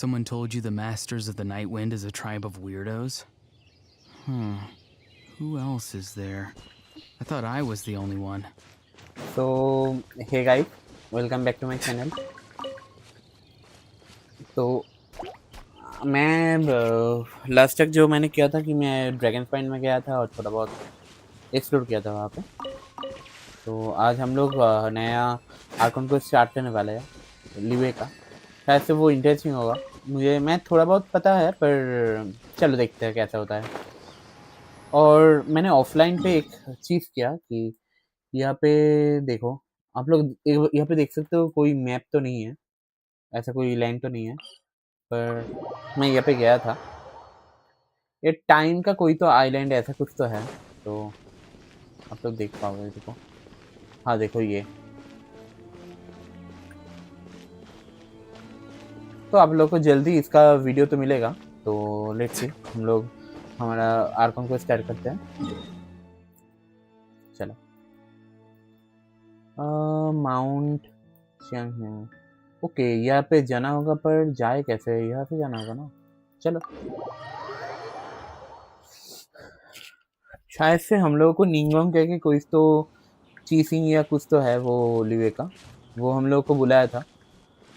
Someone told you the Masters of the Night Wind is a tribe of weirdos? Who else is there? I thought I was the only one. So, hey guys, welcome back to my channel. तो मैं last तक जो मैंने किया था कि मैं dragon point में गया था और थोड़ा बहुत एक्सप्लोर किया था वहाँ पे। तो आज हम लोग नया आर्कन क्वेस्ट स्टार्ट करने वाले हैं लिवे का। शायद से वो इंटरेस्टिंग होगा। मैं थोड़ा बहुत पता है, पर चलो देखते हैं कैसा होता है। और मैंने ऑफलाइन पे एक चीज़ किया कि यहाँ पे देखो, आप लोग यहाँ पे देख सकते हो, कोई मैप तो नहीं है, ऐसा कोई लैंड तो नहीं है, पर मैं यहाँ पे गया था। ये टाइम का कोई तो आइलैंड ऐसा कुछ तो है, तो आप लोग देख पाओगे। देखो, हाँ देखो ये। तो आप लोग को जल्दी इसका वीडियो तो मिलेगा। तो लेट्स सी, हम लोग हमारा आर्कन को स्टार्ट करते हैं। चलो, माउंट चियांग। ओके, यहाँ पे जाना होगा, पर जाए कैसे? यहाँ से जाना होगा ना। चलो, शायद से हम लोगों को निंगोंग कह के कोई तो चीसिंग या कुछ तो है वो लिवे का, वो हम लोग को बुलाया था।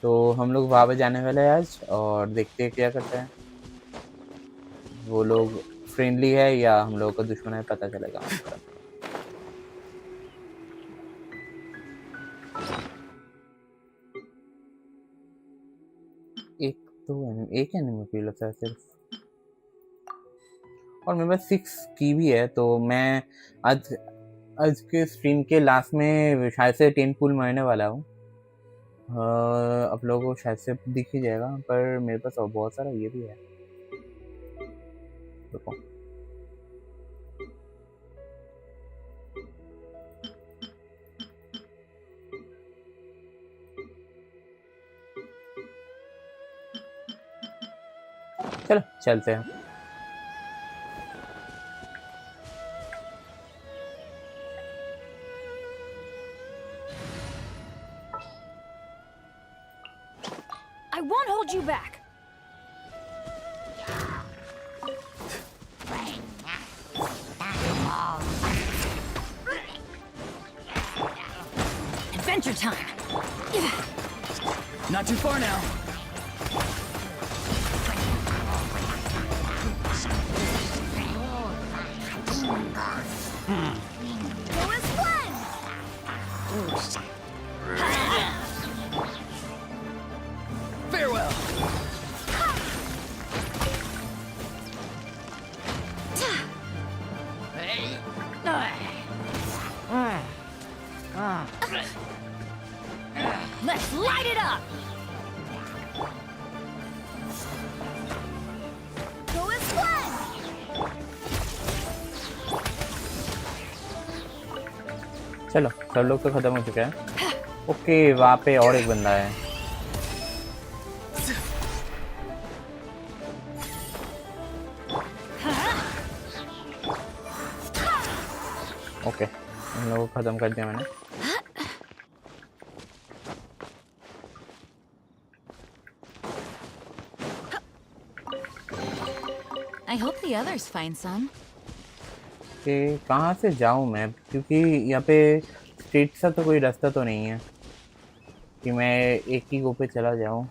तो हम लोग वहाँ पे जाने वाले हैं आज, और देखते हैं क्या करते हैं। वो लोग फ्रेंडली है या हम लोगों का दुश्मन है, पता चलेगा। एक एनिमी फील होता है सिर्फ, और मेरे पास 6 की भी है। तो मैं आज के स्ट्रीम के लास्ट में शायद से 10 पुल मारने वाला हूँ। आप लोगों को शायद से दिख ही जाएगा, पर मेरे पास और बहुत सारा ये भी है। देखो, चलो चलते हैं। I won't hold you back. Adventure time. Not too far now. Go as one. Farewell. Let's light it up. Go as one. चलो, सब लोग तो खत्म हो चुके हैं। ओके, वहाँ पे और एक बंदा है। ओके, इन लोगों को खत्म कर दिया मैंने। I hope the others find some. कि कहाँ से जाऊँ मैं, क्योंकि यहाँ पे स्ट्रेट सा तो कोई रास्ता तो नहीं है कि मैं एक ही गो पे चला जाऊँ।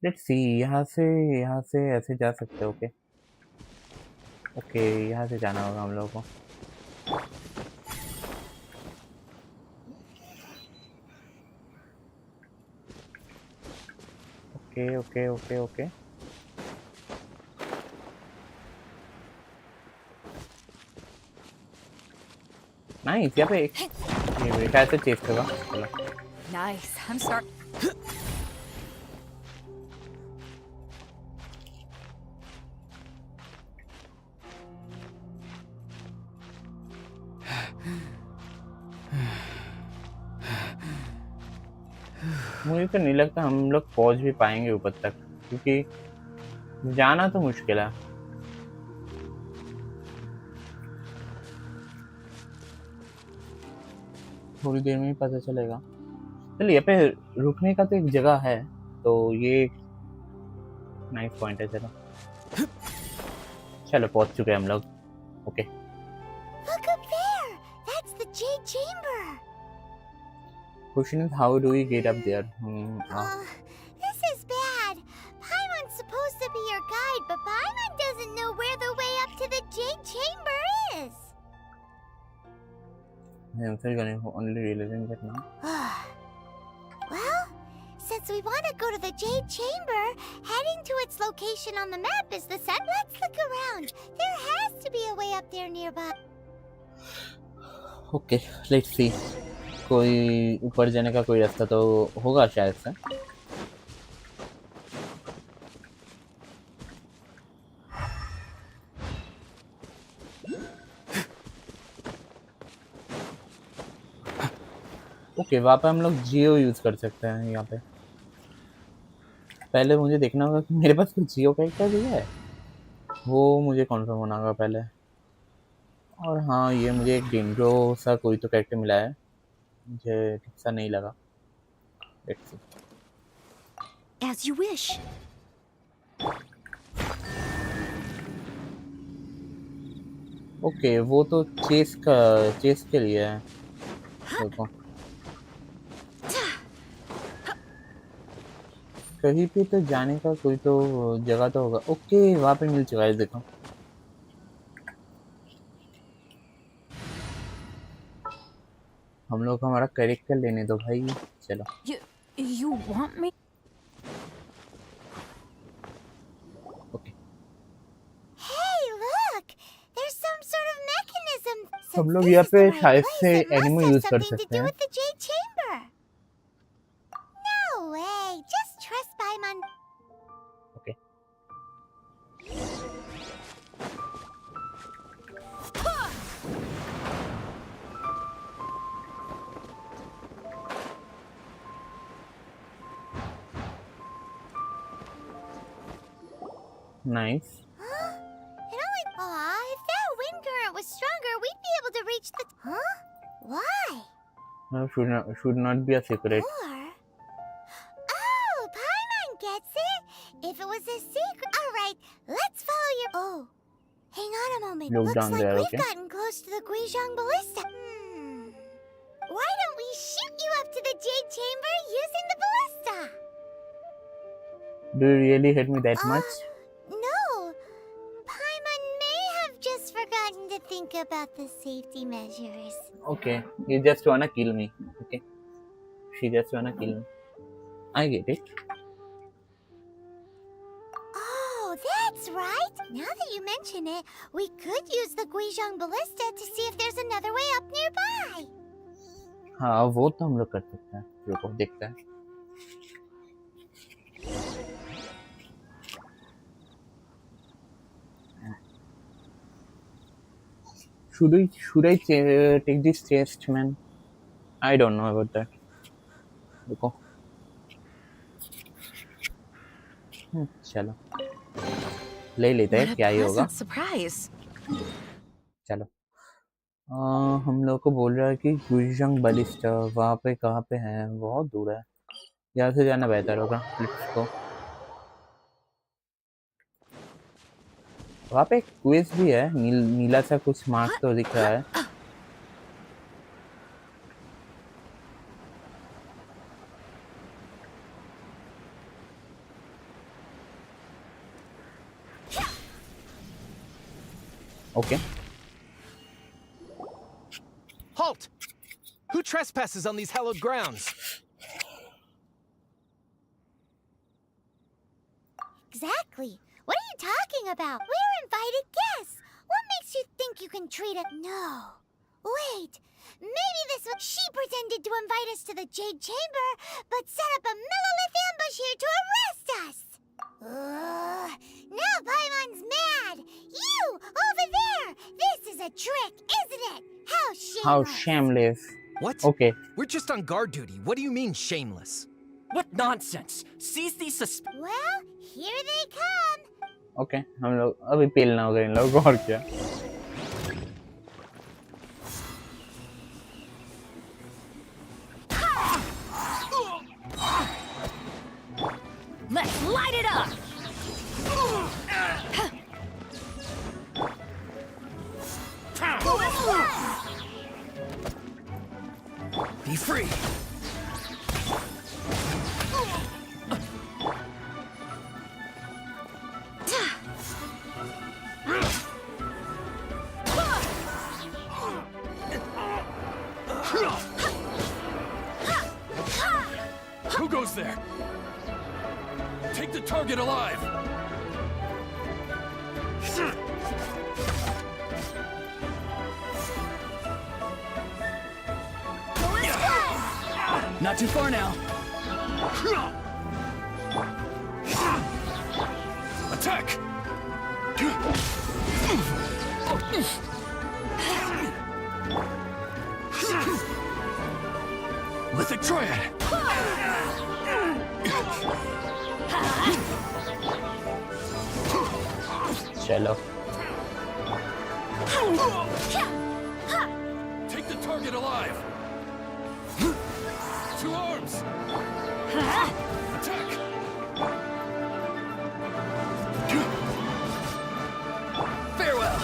लेट्स सी, यहाँ से ऐसे जा सकते। ओके ओके, यहाँ से जाना होगा हम लोगों को। Okay okay okay okay, nice. यहाँ पे एक ये शायद से चेस्ट होगा। चलो, Nice. I'm start. मुझे तो नहीं लगता हम लोग पहुंच भी पाएंगे ऊपर तक, क्योंकि जाना तो मुश्किल है। थोड़ी देर में ही पता चलेगा। चलिए, यहाँ पे रुकने का तो एक जगह है, तो ये नाइस पॉइंट है। चलो चलो पहुंच चुके हैं हम लोग। Okay Look up there! That's the Jade Chamber! Question is how do we get up there? This is bad. Paimon's supposed to be your guide, but Paimon doesn't know where the way up to the Jade Chamber is. I am still going to only realizing that now. Well, since we want to go to the Jade Chamber, heading to its location on the map is the set. Let's look around. There has to be a way up there nearby. Okay let's see, कोई ऊपर जाने का कोई रास्ता तो होगा शायद से। ओके वहाँ पे हम लोग जियो यूज कर सकते हैं। यहाँ पे पहले मुझे देखना होगा कि मेरे पास कुछ जियो कैरेक्टर भी है, वो मुझे कॉन्फर्म होना होगा पहले। और हाँ ये मुझे एक डेंड्रो सा कोई तो कैरेक्टर मिला है, मुझे ठीक सा नहीं लगा। Let's see. As you wish. Okay वो तो चेस के लिए है। देखो कहीं पे तो जाने का कोई तो जगह तो होगा। ओके वहाँ पे मिल चुका है, देखो हम लोग को हमारा कैरेक्टर लेने दो भाई। चलो You want me? Okay Hey, look! There's some sort of mechanism. हम Since लोग this यहाँ is पे the right शायद place, से it must एनिमो have यूज कर something to सकते do हैं। with the Jade Chamber. No way! Just trust Paimon. Okay nice. It only. Aw, if that wind current was stronger, we'd be able to reach the. Huh? Why? should not be a secret। Or. Oh, Paimon gets it. If it was a secret. Alright, let's follow your. Oh. Hang on a moment. Look Looks down like there, we've okay? gotten close to the Guizhong Ballista. Why don't we shoot you up to the Jade Chamber using the ballista? Do you really hate me that much? No. Paimon may have just forgotten to think about the safety measures. Okay, you just wanna kill me। Okay, she just wanna kill me। I get it। Oh, that's right. Now that you mention it, we could use the Guizhong Ballista to see if there's another way up nearby. हाँ वो तो हम लोग कर सकते हैं। रुको देखते हैं। Should I take this chest, man? I don't know about that। रुको चलो ले लेते हैं, क्या ही होगा। Surprise. चलो हम लोग को बोल रहा है कि गुइजंग बलिस्टा वहाँ पे कहाँ पे है, बहुत दूर है, यहाँ से जाना बेहतर होगा। Let's go. वहाँ पे एक क्विज भी है, नीला सा कुछ मार्क्स तो दिख रहा है। Okay Halt! Who trespasses on these hallowed grounds? Exactly. What are you talking about? We're invited guests. What makes you think you can treat it? No. Wait. Maybe this was. She pretended to invite us to the Jade Chamber, but set up a Millilith ambush here to arrest us. Now Paimon's mad. You over there. This is a trick, isn't it? How shameless. shameless। What? Okay We're just on guard duty. What do you mean, shameless? What nonsense! Seize these Well, here they come. Okay हम लोग अभी पेलना होगा इन लोगों को, और क्या। Be free. Who goes there? Take the target alive! Not too far now. Attack! Lithic Triad! चलो Take the target alive! Two arms! Attack! Farewell.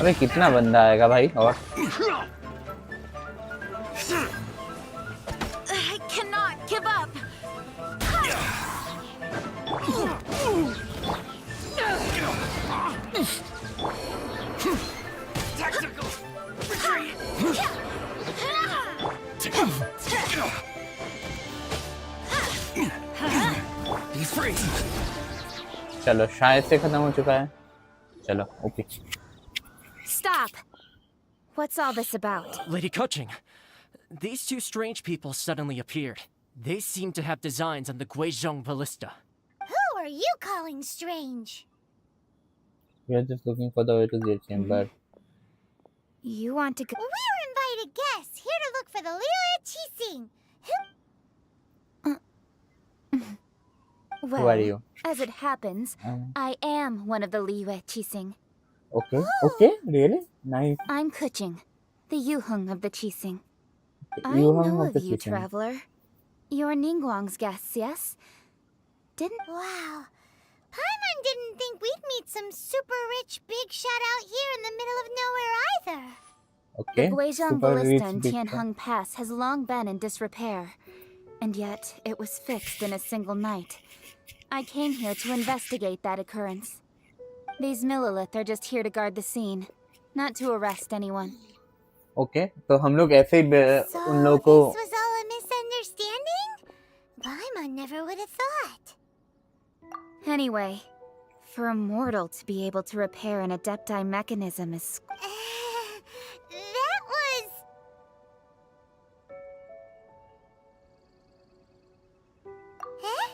अबे कितना बंदा आएगा भाई और I cannot give up. Tactical retreat! He's free. चलो शायद से खत्म हो चुका है चलो okay Stop. What's all this about? Lady Kuching, these two strange people suddenly appeared. They seem to have designs on the Guizhong ballista. Who are you calling strange? we are just looking for the way to the chamber You want to go? We're invited guests here to look for the Liyue Qixing. who are you As it happens, I am one of the Liyue Qixing. okay okay really nice I'm Kuching, the Yuheng of the Qixing. I You know hung of up the you, kitchen. traveler. You're Ningguang's guests, yes? Didn't... Wow. Paimon didn't think we'd meet some super rich big shot out here in the middle of nowhere either. okay The Guizhong super Ballista rich in big Tianheng Pass has long been in disrepair. And yet, it was fixed in a single night. I came here to investigate that occurrence. These Millilith are just here to guard the scene, not to arrest anyone. okay तो हम लोग ऐसे ही उन लोगों को This was all a misunderstanding? Paimon never would have thought. Anyway, for a mortal to be able to repair an Adepti mechanism is... that was... Huh?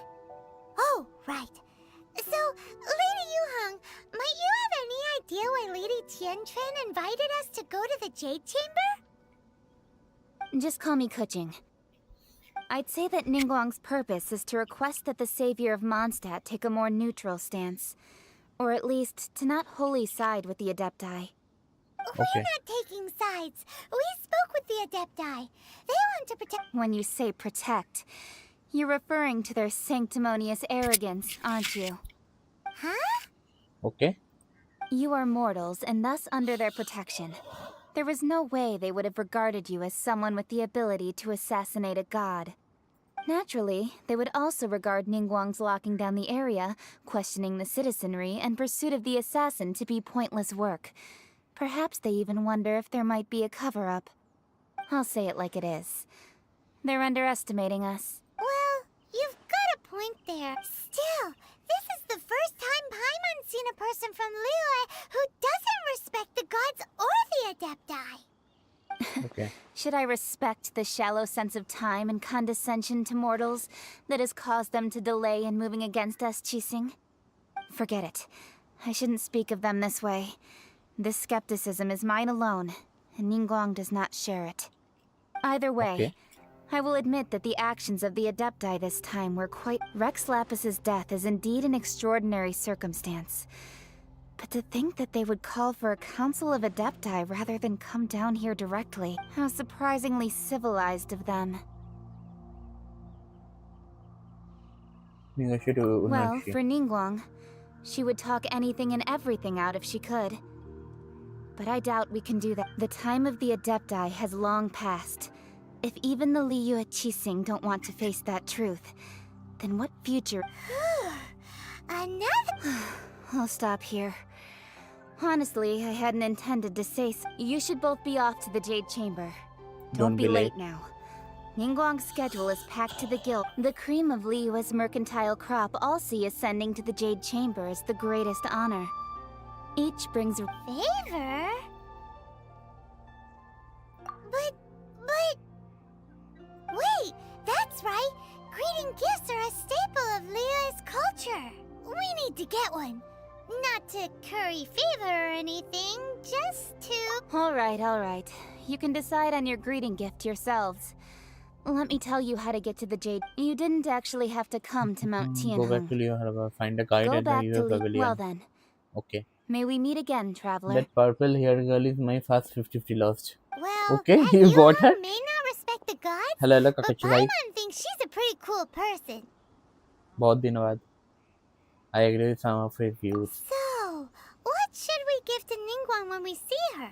Oh, right. So, Lady Yuheng, might you have any idea why Lady Tianquan invited us to go to the Jade Chamber? Just call me Kuching. I'd say that Ningguang's purpose is to request that the savior of Mondstadt take a more neutral stance. Or at least, to not wholly side with the Adepti. Okay. We're not taking sides. We spoke with the Adepti. They want to protect... When you say protect, you're referring to their sanctimonious arrogance, aren't you? Huh? okay You are mortals, and thus under their protection. There was no way they would have regarded you as someone with the ability to assassinate a god. Naturally, they would also regard Ningguang's locking down the area, questioning the citizenry, and pursuit of the assassin to be pointless work. Perhaps they even wonder if there might be a cover-up. I'll say it like it is. They're underestimating us. Well, you've got a point there. Still, this is the first time Paimon's seen a person from Liyue who doesn't respect the gods or the Adepti. okay Should I respect the shallow sense of time and condescension to mortals that has caused them to delay in moving against us, Qixing? Forget it. I shouldn't speak of them this way. This skepticism is mine alone, and Ningguang does not share it. Either way, Okay. I will admit that the actions of the Adepti this time were quite... Rex Lapis's death is indeed an extraordinary circumstance. But to think that they would call for a council of Adepti rather than come down here directly, how surprisingly civilized of them. Negotiate Well, ownership. for Ningguang, she would talk anything and everything out if she could. But I doubt we can do that. The time of the Adepti has long passed. If even the Liyue Qixing don't want to face that truth, then what future? Another. I'll stop here. Honestly, I hadn't intended to say so. You should both be off to the Jade Chamber. Don't be late now. Ningguang's schedule is packed to the gill. The cream of Liyue's mercantile crop all see ascending to the Jade Chamber as the greatest honor. Each brings a Favor? But... Wait, that's right! Greeting gifts are a staple of Liyue's culture. We need to get one. Not to curry favor or anything, just to... Alright. You can decide on your greeting gift yourselves. Let me tell you how to get to the Jade. You didn't actually have to come to Mount Go back to Tianheng. Liyue Harbor. Find a guide Go at the back to Liyue Pavilion. Well then, Okay. may we meet again, traveler. That purple haired girl is my first 50-50 lost. Well, Okay, that you got her? may not respect the gods, Hello, but Kakashi bhai. Paimon thinks she's a pretty cool person. बहुत दिनों बाद. I agree with some of his views. So, what should we give to Ningguang when we see her?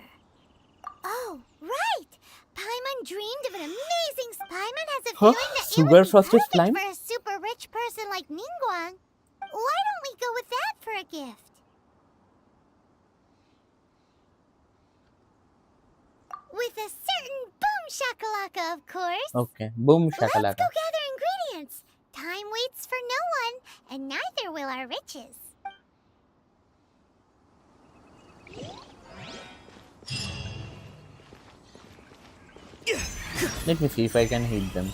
Oh, right! Paimon dreamed of an amazing... Paimon has a Huh? feeling that it Sugar would be frosted perfect slime? for a super rich person like Ningguang. Why don't we go with that for a gift? With a certain boom shakalaka, of course. Okay. Boom Let's go shakalaka. gather ingredients. Time waits for no one, and neither will our riches. Let me see if I can hit them.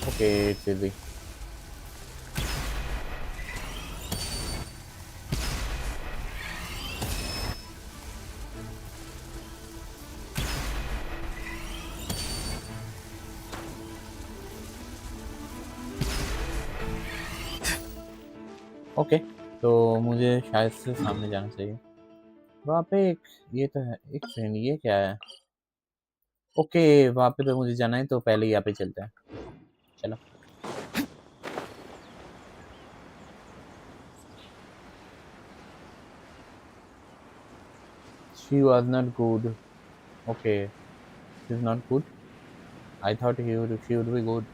Okay, it's easy. Okay तो मुझे शायद से सामने जाना चाहिए. वहाँ पे एक ये तो है. एक सेकंड, ये क्या है? ओके, वहाँ पे तो मुझे जाना है, तो पहले यहाँ पे चलते हैं. चलो. She was not good. Okay, she's not good. I thought she would be good.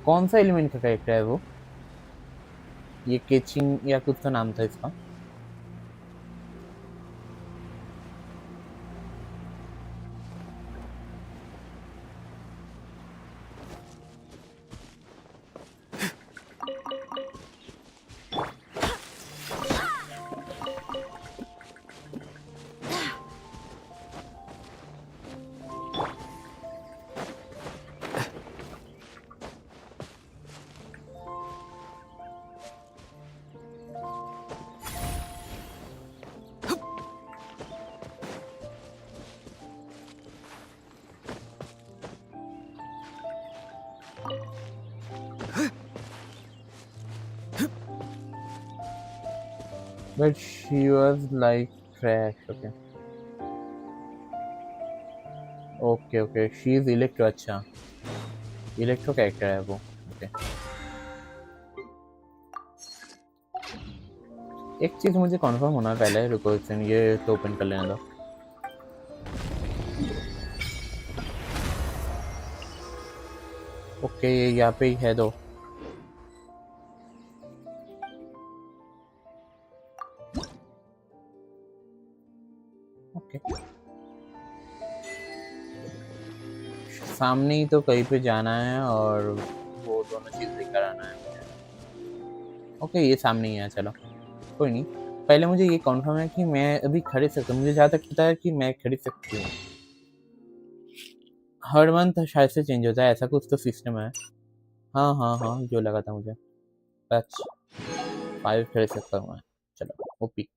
कौन सा एलिमेंट का कैरेक्टर है वो? ये केचिंग या कुछ तो नाम था इसका. But she was like trash. Okay. Okay. She is Electro. अच्छा. Electro character है वो. Okay. एक चीज मुझे कंफर्म होना है पहले. रुको एक सेकंड, ये तो ओपन कर लेने दो. ओके, ये यहाँ पे ही है दो. ओके, सामने ही तो कहीं पे जाना है और वो दोनों चीज लेकर आना है मुझे. ओके, ये सामने ही है. चलो कोई नहीं. पहले मुझे ये कंफर्म है कि मैं अभी खरीद सकता हूँ. मुझे जहाँ तक पता है कि मैं खरीद सकती हूँ. हर मंथ शायद से चेंज होता है, ऐसा कुछ तो सिस्टम है. हाँ, जो लगा था मुझे. अच्छा, 5 खरीद सकता हूँ मैं. चलो ओपी.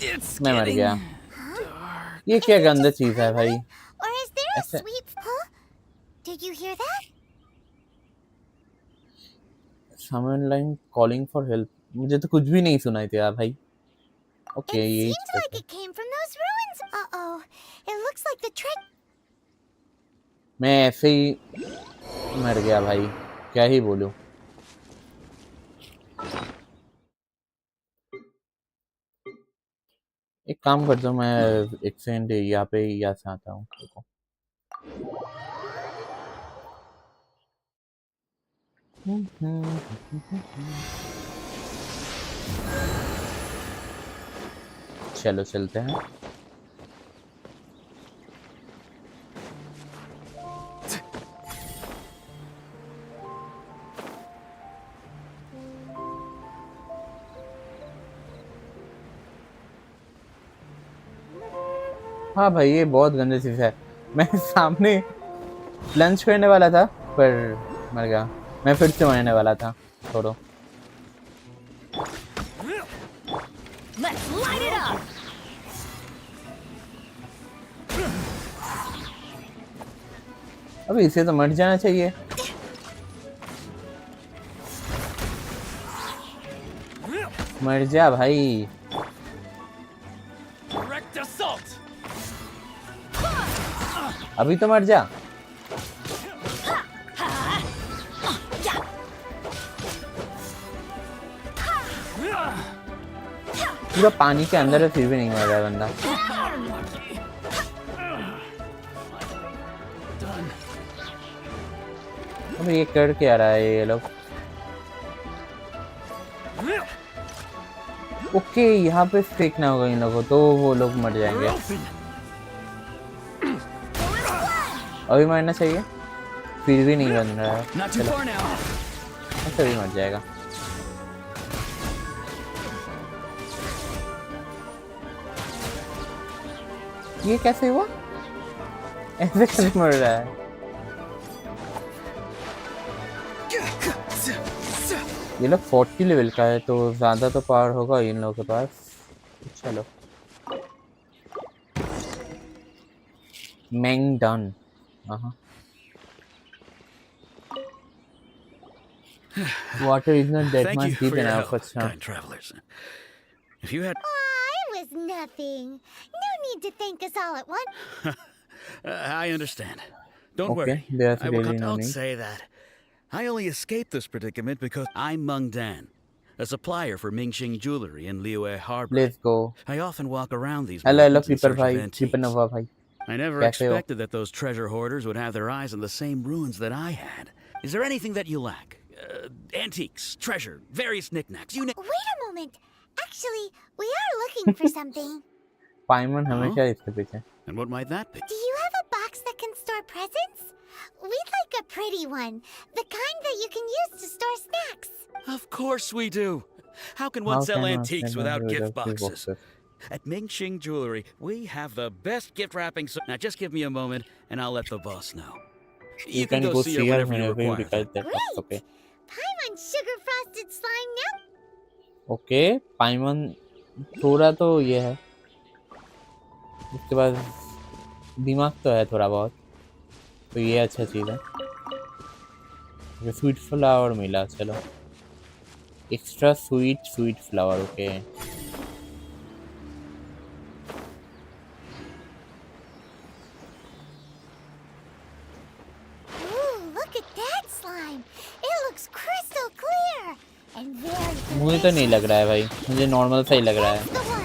It's मैं मर गया। dark. ये Is क्या it गंदा just चीज है भाई? Paimon? Or is there a ऐसे sweet... Huh? Did you hear that? someone line calling for help। मुझे तो कुछ भी नहीं सुनाई दिया भाई। ओके It यही seemed चीज like है। it came from those ruins. Uh-oh. It looks like the trick... मैं ऐसे ही मर गया भाई, क्या ही बोलूं। एक काम करता हूँ, मैं एक सेकंड यहाँ पे यहाँ से आता हूँ। देखो चलो चलते हैं। हाँ भाई ये बहुत गंदी चीज है। मैं सामने लंच करने वाला था पर मर गया। मैं फिर से मरने वाला था। छोड़ो। Let's light it up! अबे इसे तो मर जाना चाहिए। मर जा भाई। Direct assault. अभी तो मर जा। पूरा पानी के अंदर है फिर भी नहीं मर रहा है बंदा। अबे ये कर क्या रहा है ये लोग? ओके यहाँ पे फेंकना होगा इन लोगों को तो वो लोग मर जाएंगे। अभी मरना चाहिए, फिर भी नहीं बन रहा है। Not too far now. ऐसे भी मर जाएगा। ये कैसे हुआ? ऐसे कैसे मर रहा है? ये लोग 40 लेवल का है तो ज्यादा तो पावर होगा इन लोगों के पास। चलो मैंग done. Water is not that Thank much you deep for your enough. help, अच्छा kind travelers. If you had, Aw, it was nothing. No need to thank us all at once. I understand. Don't Okay, worry. there's I will really cut no out need. say that I only escaped this predicament because I'm Meng Dan, a supplier for Mingxing Jewelry in Liyue Harbor. Let's go. I often walk around these Hello mountains in Creeper search भाई, of Creeper antiques. नवा भाई। I never कैसे हो? expected that those treasure hoarders would have their eyes on the same ruins that I had. Is there anything that you lack? Antiques, treasure, various knickknacks, you name. Wait a moment. Actually, we are looking for something. पाइमन हमेशा इसके पीछे। And what might that be? Do you have a box that can store presents? We'd like a pretty one. The kind that you can use to store snacks. Of course we do. How can one sell antiques without gift boxes? At Mingxing Jewelry, we have the best gift wrapping. Now just give me a moment, and I'll let the boss know. You can go see her whenever you whenever you require require that. that. Great. Okay. Paimon sugar frosted slime now. Okay पाइमन थोड़ा तो ये है, उसके बाद दिमाग तो है थोड़ा बहुत, तो ये अच्छा चीज़ है। स्वीट फ्लावर मिला, चलो extra sweet flower. Okay Ooh, look at that slime. It looks crystal clear and very मुझे तो नहीं लग रहा है भाई, मुझे नॉर्मल सा ही लग रहा है। That's the one.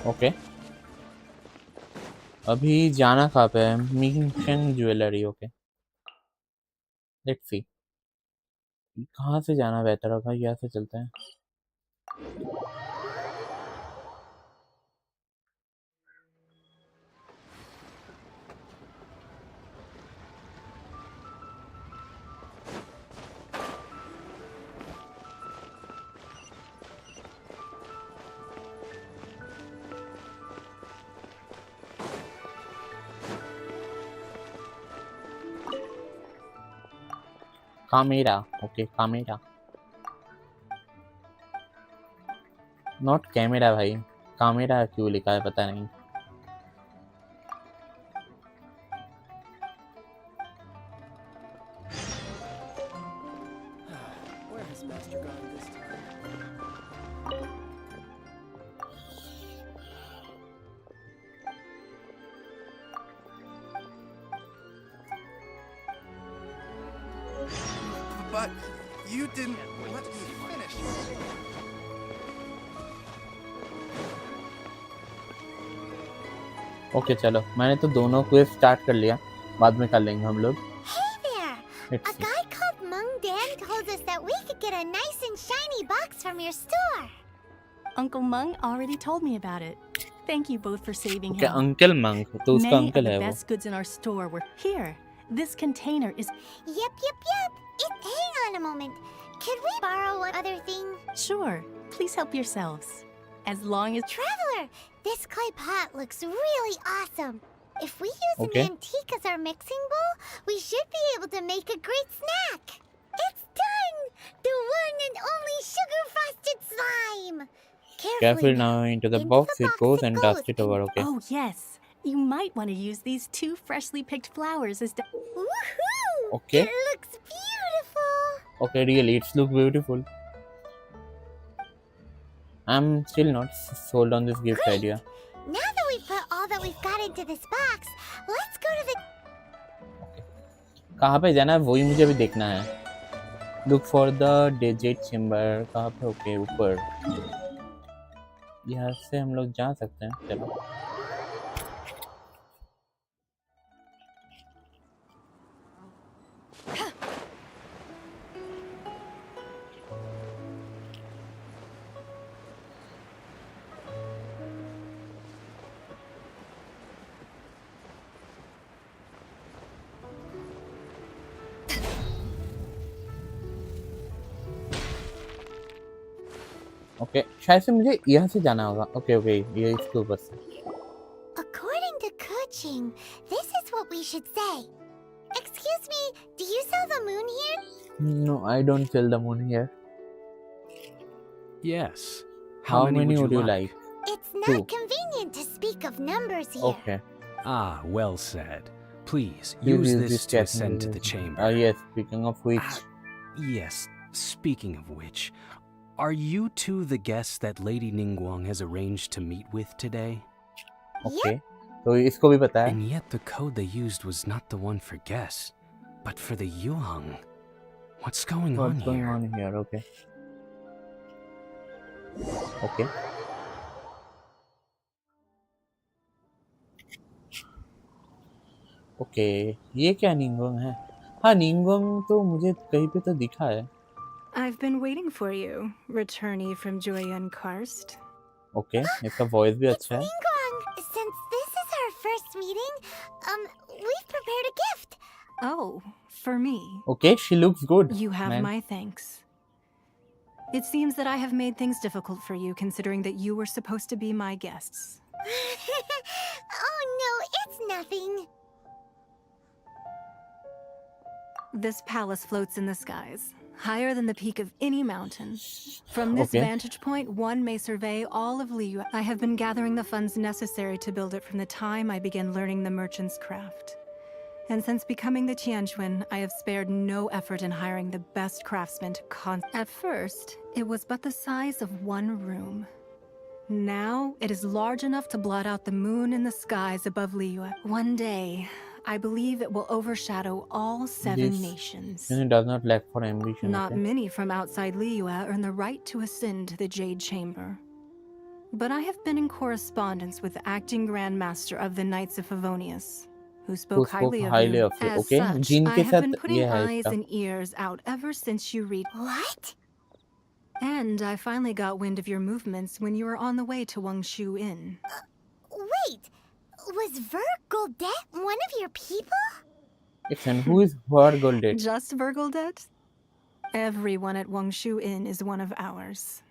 ओके अभी जाना कहाँ पे है? मिंगशन ज्वेलरी। ओके लेट्स सी कहाँ से जाना बेहतर होगा, यहाँ से चलते हैं। कामेरा, ओके कामेरा, नॉट कैमेरा भाई, कामेरा क्यों लिखा है पता नहीं। Where has Master gone this time? But you didn't let me finish. Okay चलो, मैंने तो दोनों क्वेस्ट स्टार्ट कर लिया, बाद में कर लेंगे हम लोग। Hey there! Let's A see. guy called Mung Dan told us that we could get a nice and shiny box from your store. Uncle Mung already told me about it. Thank you both for saving okay him. Uncle मंग, तो उसका Many of uncle the है वो। best goods in our store were here. This container is Yep. Hang on a moment. Could we borrow one other thing? sure. Please help yourselves. As long as Traveler, this clay pot looks really awesome. If we use Okay. an antique as our mixing bowl, we should be able to make a great snack. It's done! The one and only sugar frosted slime! Careful now, into the box it goes and dust it over, okay? oh yes, you might want to use these 2 freshly picked flowers as Woohoo! Okay. It looks beautiful! Okay, really, it's look beautiful. I'm still not sold on this gift Great. idea. Now that we've put all that we've got into this box, let's go to the... कहाँ पे जाना है वही मुझे अभी देखना है। Look for the digit chamber, कहाँ पे? ओके ऊपर, यहाँ से हम लोग जा सकते हैं, चलो। ओके शायद से मुझे यहाँ से जाना होगा। ओके ये इसके ऊपर से। According to Kuching, this is what we should say. Excuse me, do you sell the moon here? No, I don't sell the moon here. Yes. How many would you like? It's not Two. convenient to speak of numbers here. Okay. Ah, well said. Please, Please use this to ascend to the chamber. Yes, speaking of which. Yes, speaking of which, are you two the guests that Lady Ningguang has arranged to meet with today? Okay. तो इसको भी पता है। And yet the code they used was not the one for guests, but for the Yuheng. What's going on What's going here? on here? Okay. Okay. Okay ये क्या निंगोंग है? हाँ निंगोंग तो मुझे कहीं पे तो दिखा है। I've been waiting for you, returnee from Joyun Karst. Okay इसका वॉइस भी अच्छा है। Ningguang, since this is our first meeting, we've prepared a gift. Oh, for me. Okay she looks good. You have Man. my thanks. It seems that I have made things difficult for you, considering that you were supposed to be my guests. Oh no, it's nothing. This palace floats in the skies, higher than the peak of any mountain. From this Okay. vantage point, one may survey all of Liyue. I have been gathering the funds necessary to build it from the time I began learning the merchant's craft. And since becoming the Tianjuan, I have spared no effort in hiring the best craftsmen to At first, it was but the size of one room. Now, it is large enough to blot out the moon in the skies above Liyue. One day, I believe it will overshadow all 7 This nations. It does not lack for ambition. Not okay? many from outside Liyue earn the right to ascend to the Jade Chamber. But I have been in correspondence with the acting Grand Master of the Knights of Favonius, who spoke highly of you. As Okay, such, Jin I के have been साथ putting ये है eyes इसका। and ears out ever since you reached. What? And I finally got wind of your movements when you were on the way to Wangshu Inn. Wait, was Vergoldet one of your people? And who is Vergoldet? Just Vergoldet? Everyone at Wangshu Inn is one of ours.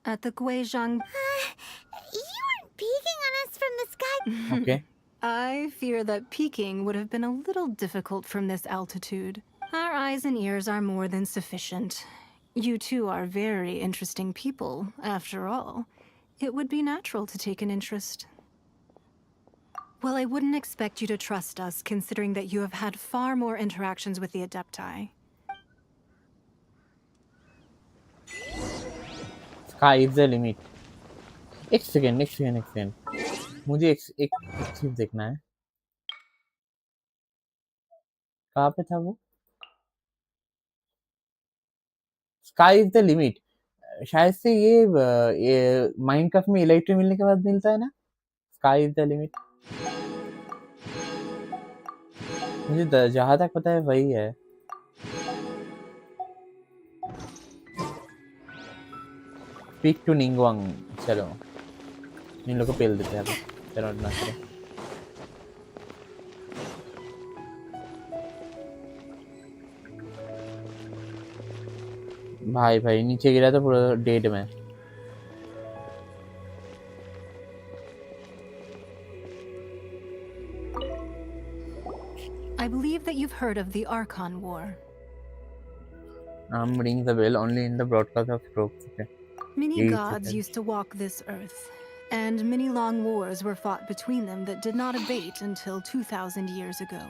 At the Guizhang. You weren't peeking on us from the sky. Okay. I fear that peeking would have been a little difficult from this altitude. Our eyes and ears are more than sufficient. You two are very interesting people, after all. It would be natural to take an interest. Well, I wouldn't expect you to trust us, considering that you have had far more interactions with the Adepti. Sky is the limit. एक second मुझे एक चीज देखना है. कहाँ पे था वो? Sky is the limit. शायद से ये माइनक्राफ्ट में इलेक्ट्री मिलने के बाद मिलता है ना. Sky is the limit. मुझे जहाँ तक पता है वही है. स्पीक टू निंगवांग. चलो इन लोगों को पेल देते हैं अभी. चलो ना करो. भाई नीचे गिरा तो पूरा डेड में. I believe that you've heard of the Archon War. I'm ringing the bell only in the broadcast of strokes. Okay. Many gods used to walk this earth, and many long wars were fought between them that did not abate until 2,000 years ago.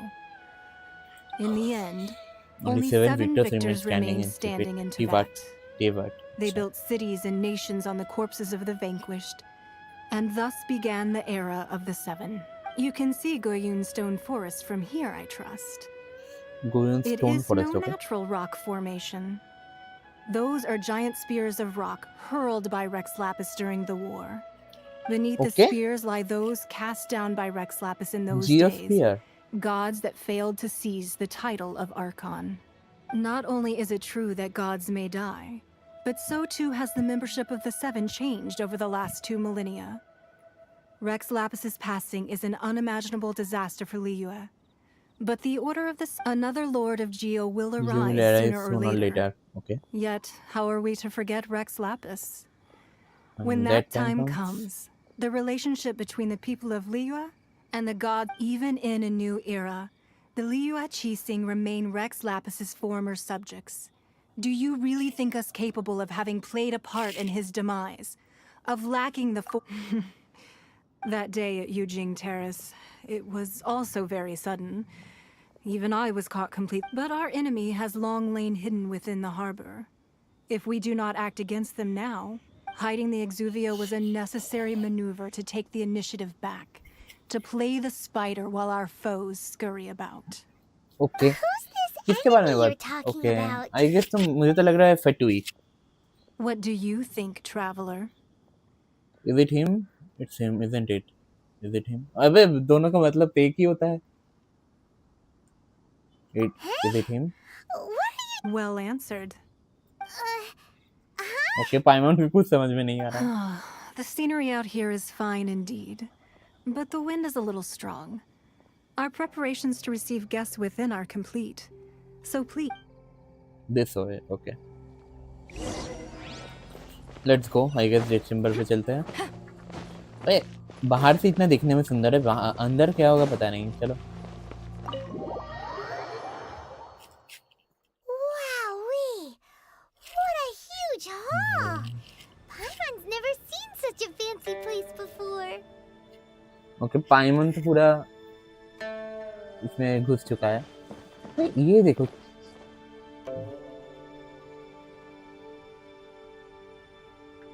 In the end, only 7 victors remained standing in Tibet. They built cities and nations on the corpses of the vanquished, and thus began the era of the Seven. You can see Goyun Stone Forest from here, I trust. It is no natural rock formation. Those are giant spears of rock hurled by Rex Lapis during the war. Beneath the spears lie those cast down by Rex Lapis in those days, gods that failed to seize the title of Archon. Not only is it true that gods may die, but so too has the membership of the Seven changed over the last 2 millennia. Rex Lapis's passing is an unimaginable disaster for Liyue. But the Order of the another Lord of Geo will arise sooner or later. Okay. Yet, how are we to forget Rex Lapis? When that time comes, the relationship between the people of Liyue and the gods, even in a new era, the Liyue Qixing remain Rex Lapis's former subjects. Do you really think us capable of having played a part in his demise? Of lacking the That day at Yujing Terrace, it was also very sudden. Even I was caught complete. But our enemy has long lain hidden within the harbor. If we do not act against them now, hiding the Exuvio was a necessary maneuver to take the initiative back, to play the spider while our foes scurry about. Okay. Who's this enemy you're talking about? I guess तो मुझे तो लग रहा है Fatui. What do you think, traveler? Is it him? It's him, isn't it? Is it him? अबे दोनों का मतलब एक ही होता है. Is it him? Well answered. Okay, पाइमन भी कुछ समझ में नहीं आ रहा. The scenery out here is fine indeed, but the wind is a little strong. Our preparations to receive guests within are complete, so please. This way, okay. Let's go. I guess Jet Chamber पे चलते हैं. अरे बाहर से इतना दिखने में सुंदर है, अंदर क्या होगा पता नहीं. चलो. Wowee! What a huge hall! Paimon's never seen such a fancy place before. Okay, पाइमन तो पूरा इसमें घुस चुका है. ये देखो.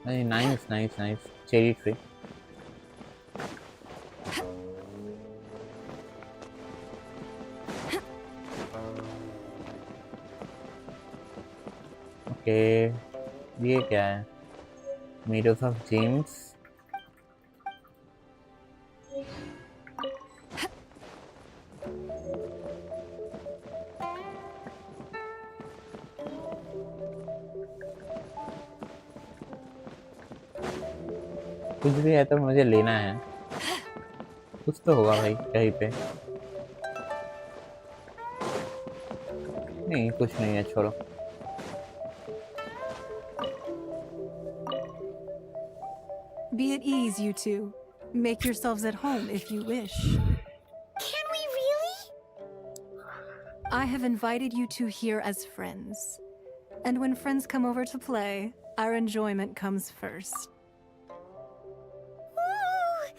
Nice. Cherry tree. Okay, ये क्या है? Meadows of James. कुछ भी है तो मुझे लेना है. कुछ तो होगा भाई कहीं पे. नहीं कुछ नहीं है, छोड़ो. Be at ease, you two. Make yourselves at home if you wish. Can we really? I have invited you two here as friends. And when friends come over to play, our enjoyment comes first. Ooh,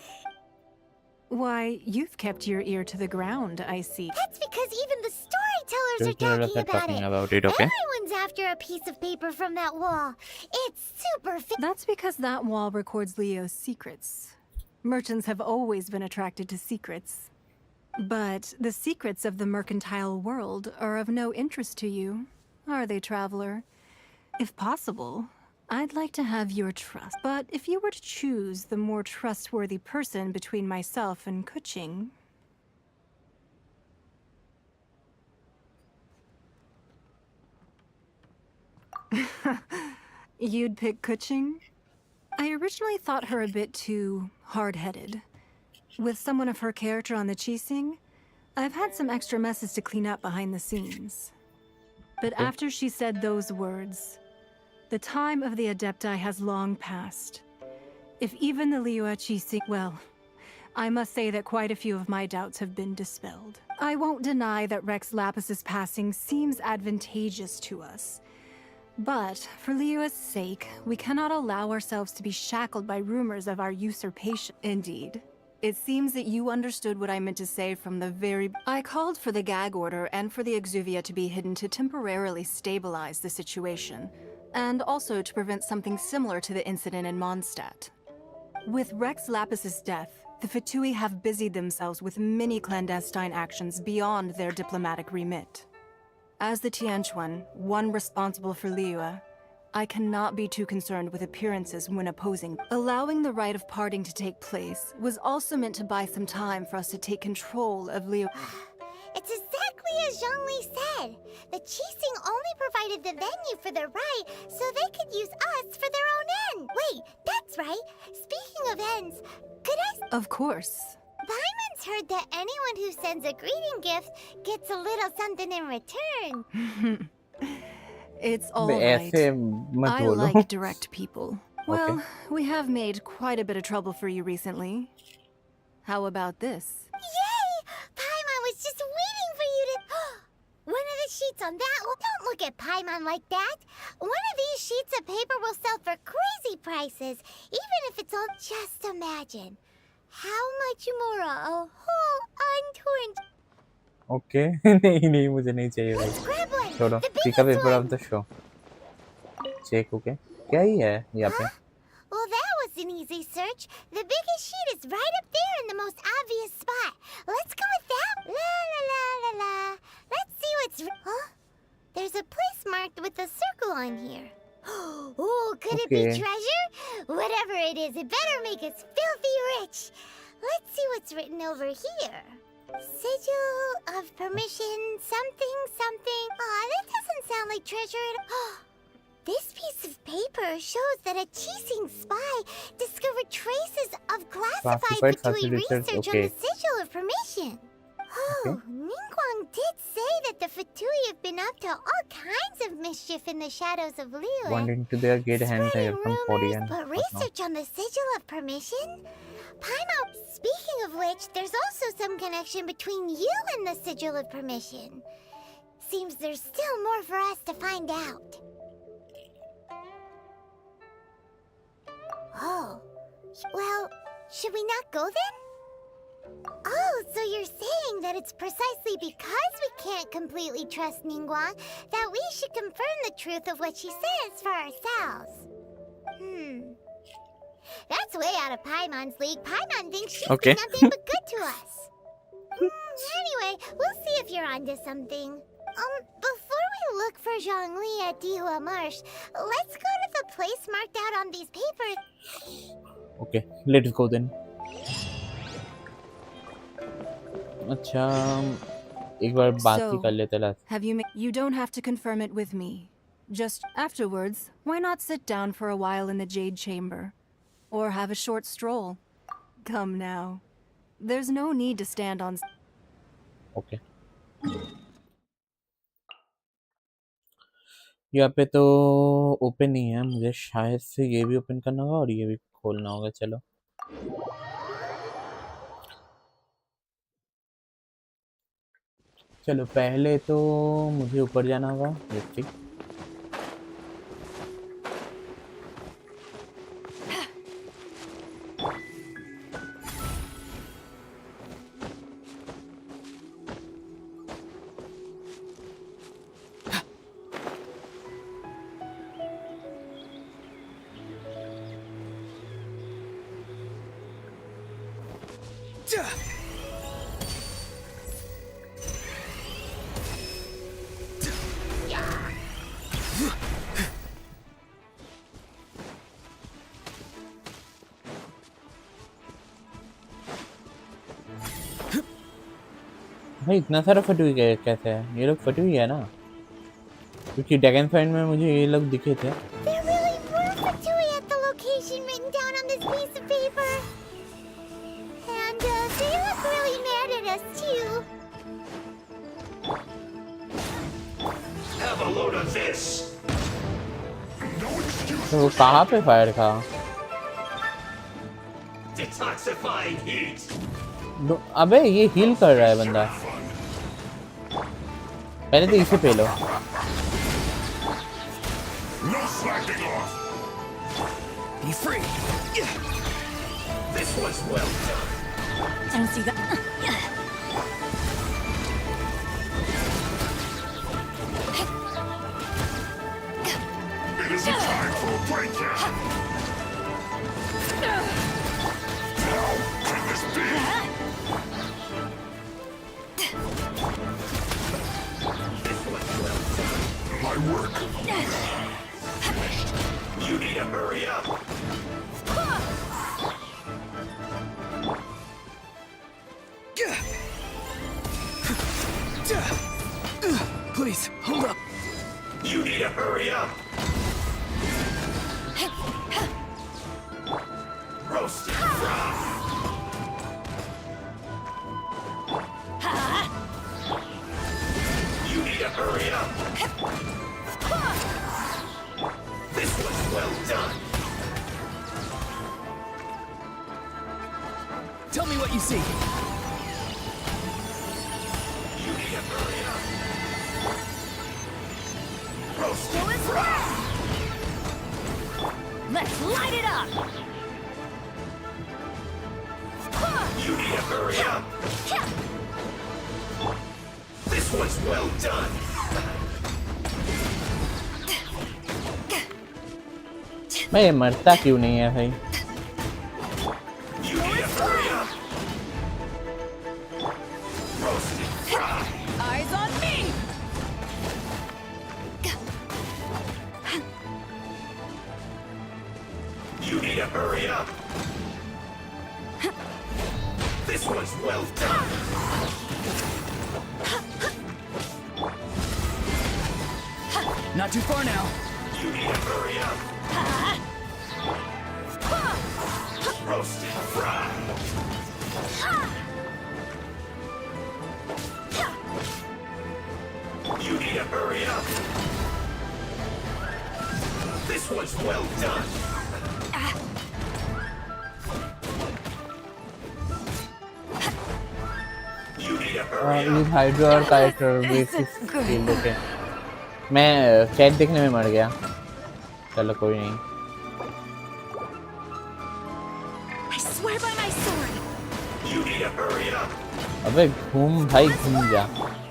Why, you've kept your ear to the ground, I see. that's because even the storytellers are Storytellers talking are about talking it. about it, okay? Everyone's after a piece of paper from that wall. It's super That's because that wall records Liyue's secrets. Merchants have always been attracted to secrets. But the secrets of the mercantile world are of no interest to you, are they, traveler? If possible, I'd like to have your trust. But if you were to choose the more trustworthy person between myself and Kuching... You'd pick Kuching? I originally thought her a bit too hard-headed. With someone of her character on the Qixing, I've had some extra messes to clean up behind the scenes. But after she said those words, the time of the Adepti has long passed. If even the Liyue Qixing, well, I must say that quite a few of my doubts have been dispelled. I won't deny that Rex Lapis's passing seems advantageous to us. But for Liyue's sake, we cannot allow ourselves to be shackled by rumors of our usurpation. Indeed. It seems that you understood what I meant to say from the very... I called for the gag order and for the exuvia to be hidden to temporarily stabilize the situation, and also to prevent something similar to the incident in Mondstadt. With Rex Lapis's death, the Fatui have busied themselves with many clandestine actions beyond their diplomatic remit. As the Tianquan, one responsible for Liyue, I cannot be too concerned with appearances when opposing. Allowing the rite of parting to take place was also meant to buy some time for us to take control of Liyue. It's exactly as Zhongli said. The Qixing only provided the venue for the rite so they could use us for their own end. Wait, that's right. Speaking of ends, could I... Of course. Paimon's heard that anyone who sends a greeting gift gets a little something in return. It's all bay right. ऐसे मत I बोलो like direct people. Well, we have made quite a bit of trouble for you recently. How about this? Yay! Paimon was just waiting for you to... One of the sheets on that one... Don't look at Paimon like that. One of these sheets of paper will sell for crazy prices, even if it's all... Just imagine. How much more a whole untorn... okay नहीं नहीं मुझे नहीं चाहिए भाई Let's grab one. छोड़ो The pick up biggest paper of one. The show check okay क्या ही है यहाँ पे Well, that was an easy search. The biggest sheet is right up there in the most obvious spot. Let's go with that. La la la la la. Let's see what's... Huh? There's a place marked with a circle on here. Oh, could it be Okay. treasure? Whatever it is, it better make us filthy rich. Let's see what's written over here. Sigil of permission, something, something. Aw, that doesn't sound like treasure at all. This piece of paper shows that a Qixing spy discovered traces of classified Classified Fatui research, research okay. on the Sigil of permission. Oh, Ningguang did say that the Fatui have been up to all kinds of mischief in the shadows of Liyue. Wandering to their gate hand Spreading from 40 rumors, and but whatnot. research on the Sigil of permission? Paimon, speaking of which, there's also some connection between you and the Sigil of permission. Seems there's still more for us to find out. Oh, well, should we not go then? Oh, so you're saying that it's precisely because we can't completely trust Ningguang that we should confirm the truth of what she says for ourselves. That's way out of Paimon's league. Paimon thinks she's Okay. been nothing but good to us. Anyway, we'll see if you're onto something. Before we look for Zhongli at Dihua Marsh, let's go to the place marked out on these papers. Okay, let's go then. अच्छा एक बार बात ही कर लेते हैं Have you You don't have to confirm it with me. Just afterwards, why not sit down for a while in the Jade Chamber? Or have a short stroll? Come now. There's no need to stand on... okay यहाँ पे तो open नहीं है मुझे शायद से ये भी ओपन करना होगा और ये भी खोलना होगा चलो चलो पहले तो मुझे ऊपर जाना होगा। Let's see. भाई इतना सारा फटी हुई कैसे है? ये लोग फटी हुई है ना, क्योंकि ड्रैगन फाइट में मुझे ये लोग दिखे थे। There really were Fatui at the location written down on this piece of paper. And they look really mad at us too. Have a load of this. तो वो कहाँ पे फायर था? Detoxifying heat. अबे ये हील कर रहा है बंदा। पहले तो इसे पे लो। No slacking off. Be free. This was well done. I don't see that. It isn't time for a break yet. Now, can this be? This was well done. My work. You need to hurry up. Please, hold up. You need to hurry up. Roasted fry. You need to hurry up. This was well done. Tell me what you see. You need to hurry up. Roasted fry. Let's light it up! You need to hurry up. This was well done. मैं ये मरता क्यों नहीं है भाई? You need to hurry up. Roasted fry. Eyes on me! You need to hurry up. This was well done. Not too far now. You need to hurry up. Roasted fry. You need to hurry up. This was well done. You need to hurry ये up. Hydro और character basis खेल देते हैं। मैं chat देखने में मर गया। चलो कोई नहीं। I swear by my sword! You need to hurry up. अबे घूम भाई घूम जा।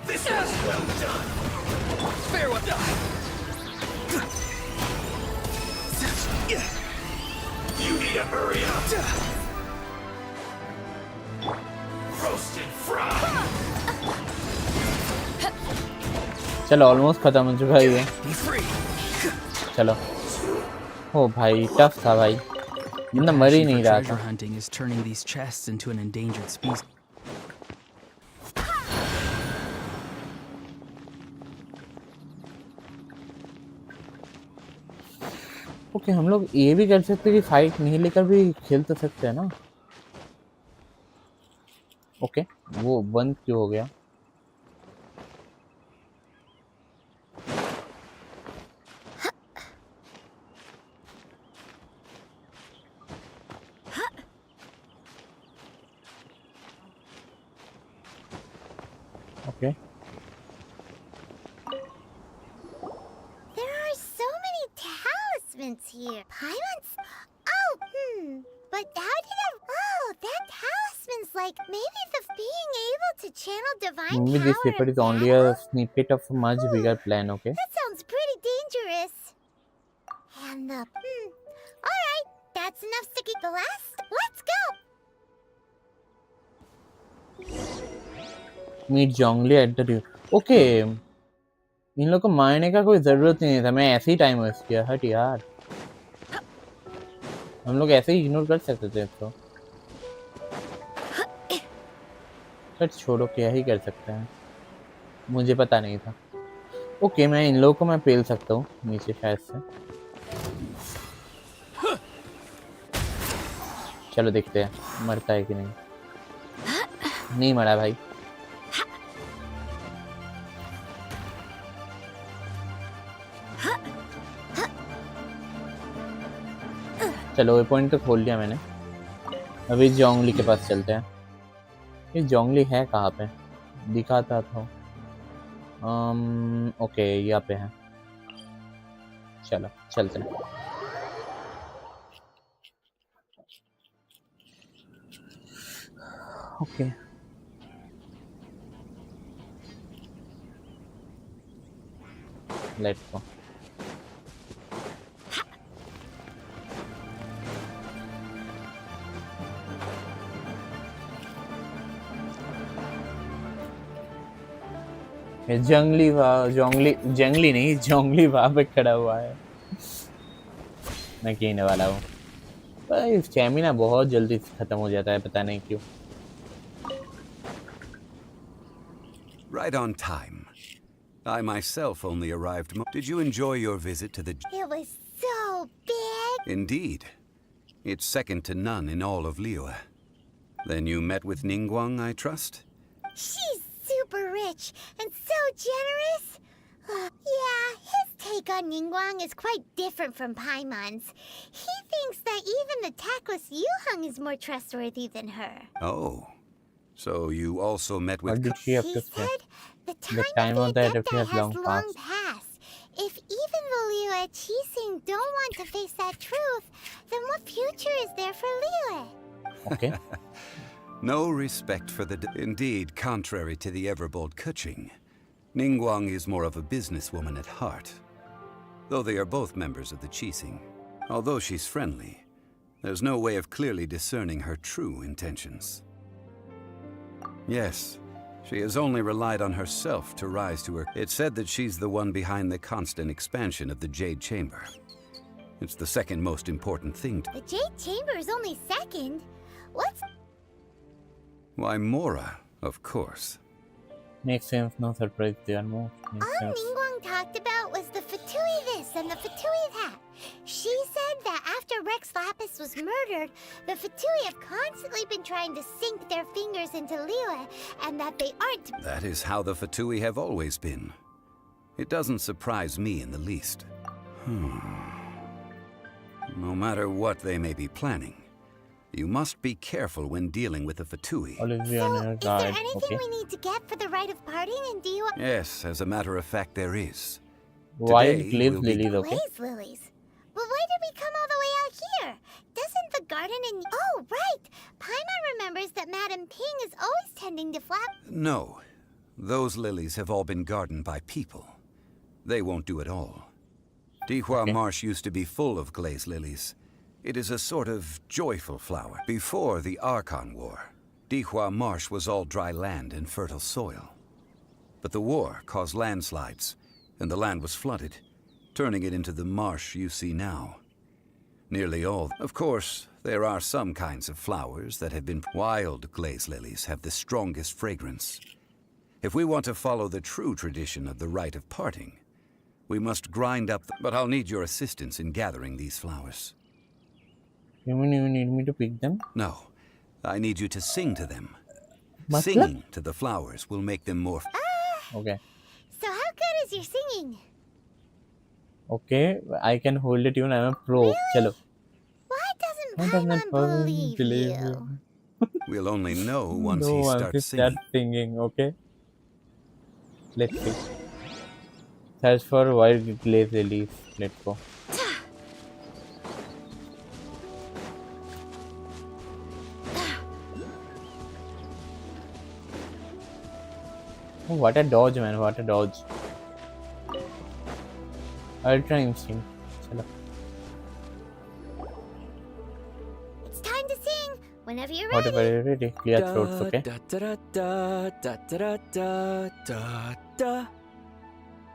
This was well done. Fair one. You need to hurry up. Roasted fry. चलो ऑलमोस्ट खत्म हो चुका है ये। Be free. चलो। ओ भाई टफ था भाई। बंदा मर ही नहीं रहा था। Treasure hunting is turning these chests into an endangered species. Okay हम लोग ये भी कर सकते हैं कि फाइट नहीं लेकर भी खेल तो सकते हैं ना। ओके वो बंद क्यों हो गया? Okay Paimon's here. Paimon's? Oh, But how did I... Oh, that talisman's like maybe the being able to channel divine Maybe this power paper in is only battle? a snippet of a much bigger plan, okay? That sounds pretty dangerous. And the... Alright, that's enough sticking the last. Let's go! Meet Zhongli at the Okay. इन लोग को मारने का कोई जरूरत नहीं था, मैं ऐसे ही टाइम वेस्ट किया। हट यार, हम लोग ऐसे ही इग्नोर कर सकते थे तो। हट छोड़ो, क्या ही कर सकते हैं, मुझे पता नहीं था। ओके, मैं इन लोगों को मैं पेल सकता हूँ नीचे शायद से। चलो देखते हैं मरता है कि नहीं। नहीं मरा भाई। चलो ये पॉइंट तो खोल लिया मैंने। अभी जोंगली के पास चलते हैं। ये जोंगली है कहाँ पे, दिखाता था। ओके यहाँ पे है, चलो चलते हैं। Okay let's go. जंगली नहीं, जोंगली वहां पे खड़ा हुआ है। मैं कहने वाला हूँ भाई, स्टैमिना बहुत जल्दी खत्म हो जाता है, पता नहीं क्यों। Right on time. I myself only arrived. Did you enjoy your visit to the... It was so big. Indeed. It's second to none in all of Liyue. Then you met with Ningguang, I trust? She's super rich and so generous. Yeah, his take on Ningguang is quite different from Paimon's. He thinks that even the tactless Yuheng is more trustworthy than her. Oh. So you also met with... What did she have to say? The time of the Adepti has long passed. If even the Liyue Qixing don't want to face that truth, then what future is there for Liyue? Okay. No respect for the... Indeed, contrary to the ever-bold Keqing, Ningguang is more of a businesswoman at heart. Though they are both members of the Qixing, although she's friendly, there's no way of clearly discerning her true intentions. Yes, she has only relied on herself to rise to her. It's said that she's the one behind the constant expansion of the Jade Chamber. It's the second most important thing. The Jade Chamber is only second? What's... Why, Mora, of course. Makes sense, no surprise there, no. All Ningguang talked about was the Fatui this and the Fatui that. She said that after Rex Lapis was murdered, the Fatui have constantly been trying to sink their fingers into Liyue, and that they aren't... That is how the Fatui have always been. It doesn't surprise me in the least. No matter what they may be planning, you must be careful when dealing with the Fatui. So, is there anything we need to get for the rite of parting, and do you... Yes, as a matter of fact, there is. Wild glaze lilies, okay? Glaze lilies? But why did we come all the way out here? Doesn't the garden in... Oh, right! Paimon remembers that Madame Ping is always tending to flap... No. Those lilies have all been gardened by people. They won't do it all. Dihua Marsh used to be full of glaze lilies. It is a sort of joyful flower. Before the Archon War, Dihua Marsh was all dry land and fertile soil. But the war caused landslides, and the land was flooded, turning it into the marsh you see now. Nearly all. Of course, there are some kinds of flowers that have been... Wild glaze lilies have the strongest fragrance. If we want to follow the true tradition of the rite of parting, we must grind up the... But I'll need your assistance in gathering these flowers. You mean you need me to pick them? No, I need you to sing to them. Matlab? Singing to the flowers will make them more... Okay. So how good is your singing? Okay, I can hold a tune. I'm a pro. Really? Chalo. Why doesn't Paimon believe you? We'll only know once No, he once starts start singing. singing, okay? Let's see. Search for wild glaze lilies. Let's go. Oh, what a dodge, man! What a dodge! Ultra instinct. चलो. It's time to sing. Whenever you're Whatever ready. you're ready. Clear throats, okay?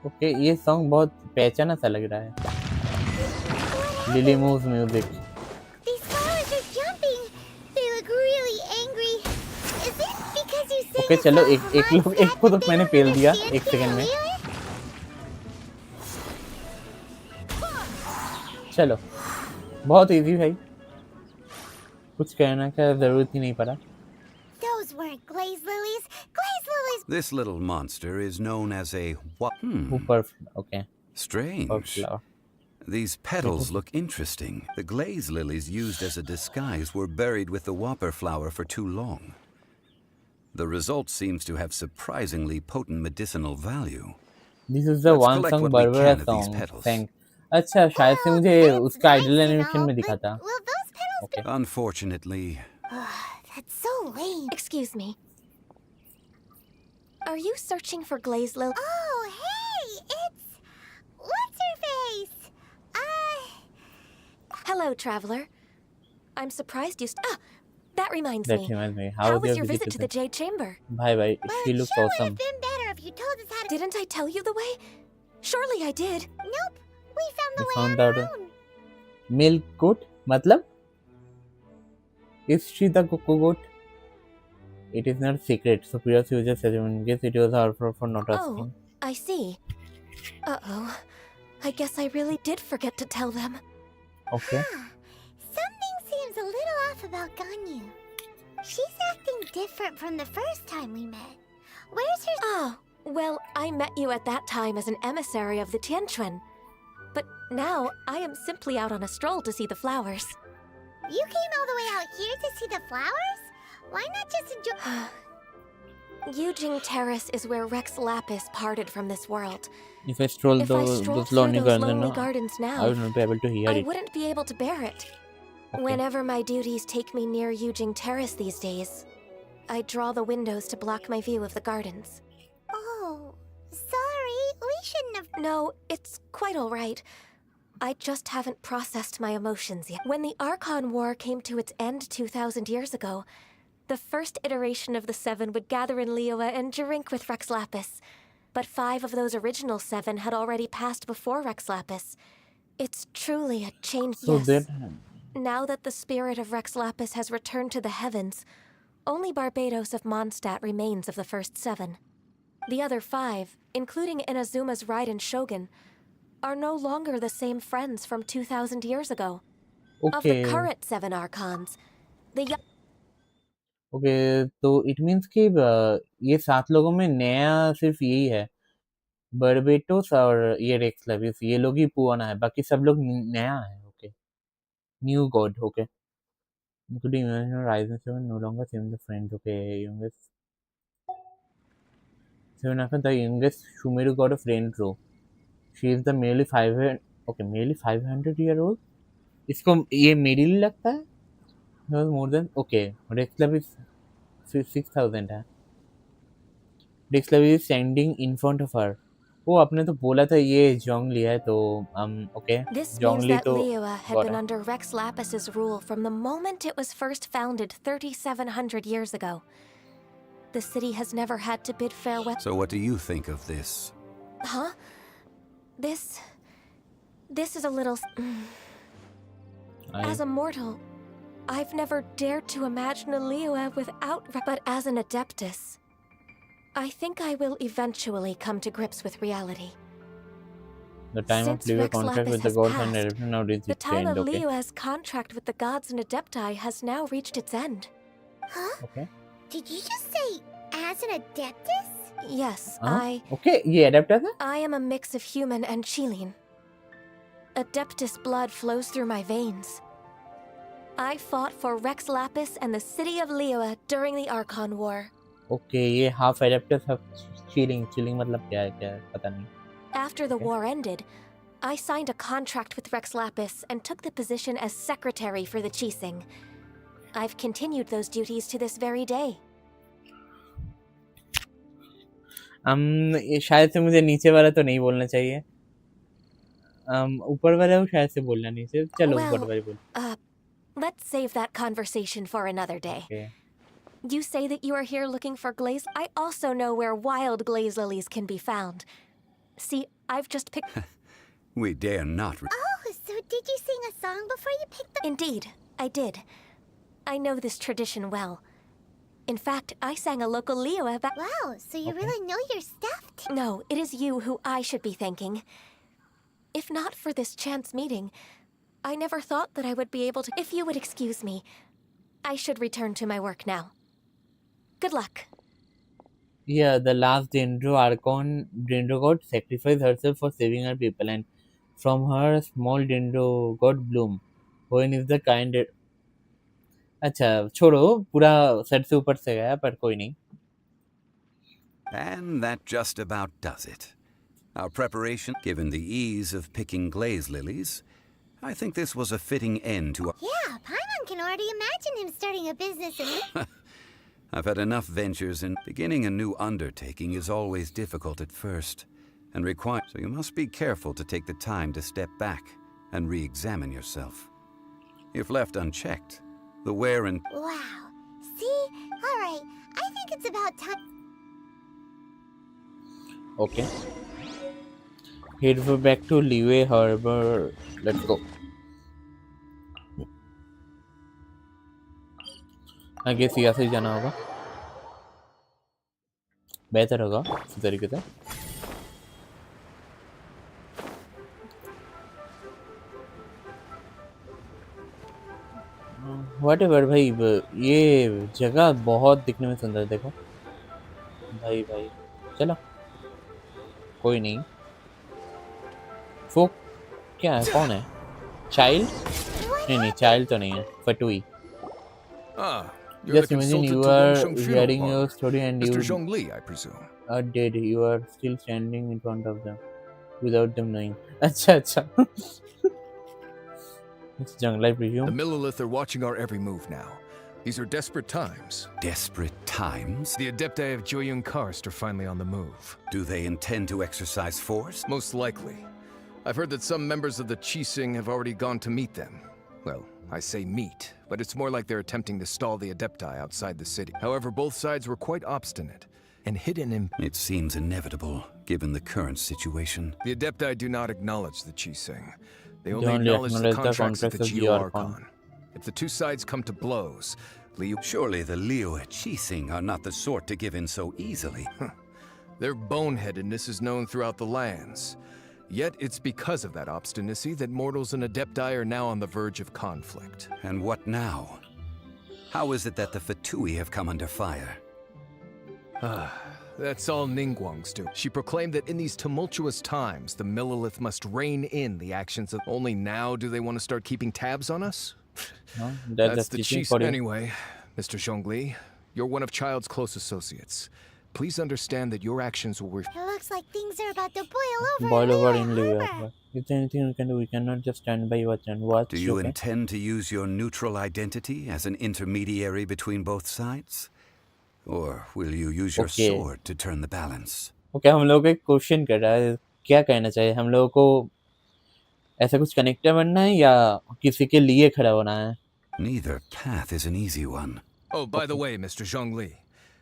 Okay, ये song बहुत पहचाना सा लग रहा है. Lily moves music. These flowers are jumping. They look really angry. Is it because you sang Okay, a चलो song एक from लोग Mondstadt एक को तो that they मैंने don't पेल दिया understand एक सेकंड में. Liyue? चलो बहुत इजी भाई. कुछ कहना का जरूरत ही नहीं पड़ा. Those weren't glaze lilies. Glaze lilies. This little monster is known as a Hooper. Okay. Strange. These petals look interesting. The glaze lilies used as a disguise were buried with the whopper flower for too long. The result seems to have surprisingly potent medicinal value. This is the one song Barbara song sang. अच्छा शायद से मुझे उसका idol animation में दिखा था. Will those petals Okay. Unfortunately. That's so lame. Excuse me. Are you searching for glaze lily? Oh, hey, it's what's her face? Hello, traveler. I'm surprised you. That reminds That me. reminds me. How was your visit to the Jade Chamber? Bye. She looks Sure would awesome. have been better if you told us how to. Didn't I tell you the way? Surely I did. Nope. We found the We way found on our out. own. Milk goat? मतलब? Is she the cocoa goat? It is not secret. Superior user says in case it was our for not asking. I see. Uh-oh. I guess I really did forget to tell them. Okay. Something seems a little off about Ganyu. She's acting different from the first time we met. Where's her... Well, I met you at that time as an emissary of the Tianquan. But now, I am simply out on a stroll to see the flowers. You came all the way out here to see the flowers? Why not just enjoy... Yujing Terrace is where Rex Lapis parted from this world. If I stroll those lonely gardens now, I would not be able to hear I it. wouldn't be able to bear it. Okay. Whenever my duties take me near Yujing Terrace these days, I draw the windows to block my view of the gardens. Oh, sorry. We shouldn't have... No, it's quite all right. I just haven't processed my emotions yet. When the Archon War came to its end 2,000 years ago, the first iteration of the Seven would gather in Liyue and drink with Rex Lapis. But 5 of those original 7 had already passed before Rex Lapis. It's truly a change. So yes. Now that the spirit of Rex Lapis has returned to the heavens, only Barbados of Mondstadt remains of the first 7. The other 5, including Inazuma's Raiden Shogun, are no longer the same friends from 2,000 years ago. Okay. Of the current 7 Archons, the Okay, तो it means कि ये 7 लोगों में नया सिर्फ यही है. बर्बेटोस और ये रेक्स लेविस ये लोग ही पुराना है. बाकी सब लोग नया है. Okay. New god. Okay. Including Ryzen 7 no longer seem the friends. Okay. Youngest. 7 after the youngest Shumeru got a friend row. She is the merely 500. Okay, merely 500-year-old. इसको ये मेडिल लगता है? No, more than okay. Rex Levis 6,000 है. Rex Levis is standing in front of her. वो आपने तो बोला था ये Zhongli है तो okay. This means Zhongli that तो Liyue had been under Rex Lapis's rule from the moment it was first founded 3,700 years ago. The city has never had to bid farewell. So what do you think of this? Huh? This is a little... As a mortal, I've never dared to imagine a Liyue without... But as an Adeptus, I think I will eventually come to grips with reality. The time Since of Liyue Rex contract Lapis with the has gods and passed, Adeptus now reached the its time end. of Okay. Liyue's contract with the gods and Adepti has now reached its end. Huh? Okay. Did you just say as an Adeptus? Yes, Okay, ये Adeptus है? I am a mix of human and Childe. Adeptus blood flows through my veins. I fought for Rex Lapis and the city of Liyue during the Archon War. Okay, ये half Adeptus, half chilling. Chilling मतलब क्या है पता नहीं. After the war ended, I signed a contract with Rex Lapis and took the position as secretary for the Qixing. I've continued those duties to this very day. शायद से मुझे नीचे वाला तो नहीं बोलना चाहिए, ऊपर वाला शायद से बोलना नहीं चाहिए। चलो ऊपर वाला बोल। Let's save that conversation for another day. Okay. You say that you are here looking for glaze. I also know where wild glaze lilies can be found. See, I've just picked... We dare not... Oh, so did you sing a song before you picked them? Indeed, I did. I know this tradition well. In fact, I sang a local Liyue about... Wow, so you really know your stuff. No, it is you who I should be thanking. If not for this chance meeting, I never thought that I would be able to... If you would excuse me, I should return to my work now. Good luck. Yeah, the last Archon god sacrificed herself for saving her people, and from her small Dendro god Bloom, Hoenn is the kind... अच्छा छोड़ो, पूरा set से ऊपर से गया पर कोई नहीं. And that just about does it. Our preparation, given the ease of picking glaze lilies, I think this was a fitting end to... Yeah, Paimon can already imagine him starting a business and... I've had enough ventures, and beginning a new undertaking is always difficult at first, and requires... So you must be careful to take the time to step back and re-examine yourself. If left unchecked, the wear and... Wow. See? Alright, I think it's about time... Okay. Head back to Liyue Harbor. Let's go. I guess यहाँ से जाना होगा, बेहतर होगा इस तरीके से. Whatever भाई, ये जगह बहुत दिखने में सुंदर है. देखो भाई भाई, चलो कोई नहीं. वो क्या है, कौन है? चाइल्ड? नहीं, चाइल्ड तो नहीं है, फटुई. Just imagine you are hearing your story and Mr. you Zhongli, I presume, are dead. You are still standing in front of them without them knowing. अच्छा. It's jungle, I presume. The Millilith are watching our every move now. These are desperate times. Desperate times? The Adepti of Joyun Karst are finally on the move. Do they intend to exercise force? Most likely. I've heard that some members of the Qixing have already gone to meet them. Well, I say meet, but it's more like they're attempting to stall the Adepti outside the city. However, both sides were quite obstinate and hidden in... It seems inevitable, given the current situation. The Adepti do not acknowledge the Qixing. They only acknowledge the contracts of the Geo-Archon. If the two sides come to blows, Liyue... Surely the Liyue Qixing are not the sort to give in so easily. Their boneheadedness is known throughout the lands. Yet it's because of that obstinacy that mortals and Adepti are now on the verge of conflict. And what now? How is it that the Fatui have come under fire? That's all Ningguang's doing. She proclaimed that in these tumultuous times, the Millilith must rein in the actions of... Only now do they want to start keeping tabs on us? No, that's the chief. Anyway, Mr. Zhongli, you're one of Childe's close associates. Please understand that your actions will... It looks like things are about to boil over in Liyue. Is there anything we can do? We cannot just stand by watch and watch. Do you intend to use your neutral identity as an intermediary between both sides? Or will you use your sword to turn the balance? Okay, हम लोग एक question कर रहा है, क्या कहना चाहिए? हम लोगों को ऐसा कुछ कनेक्टर बनना है या किसी के लिए खड़ा होना है? Neither path is an easy one. Oh, by the way, Mr. Zhongli,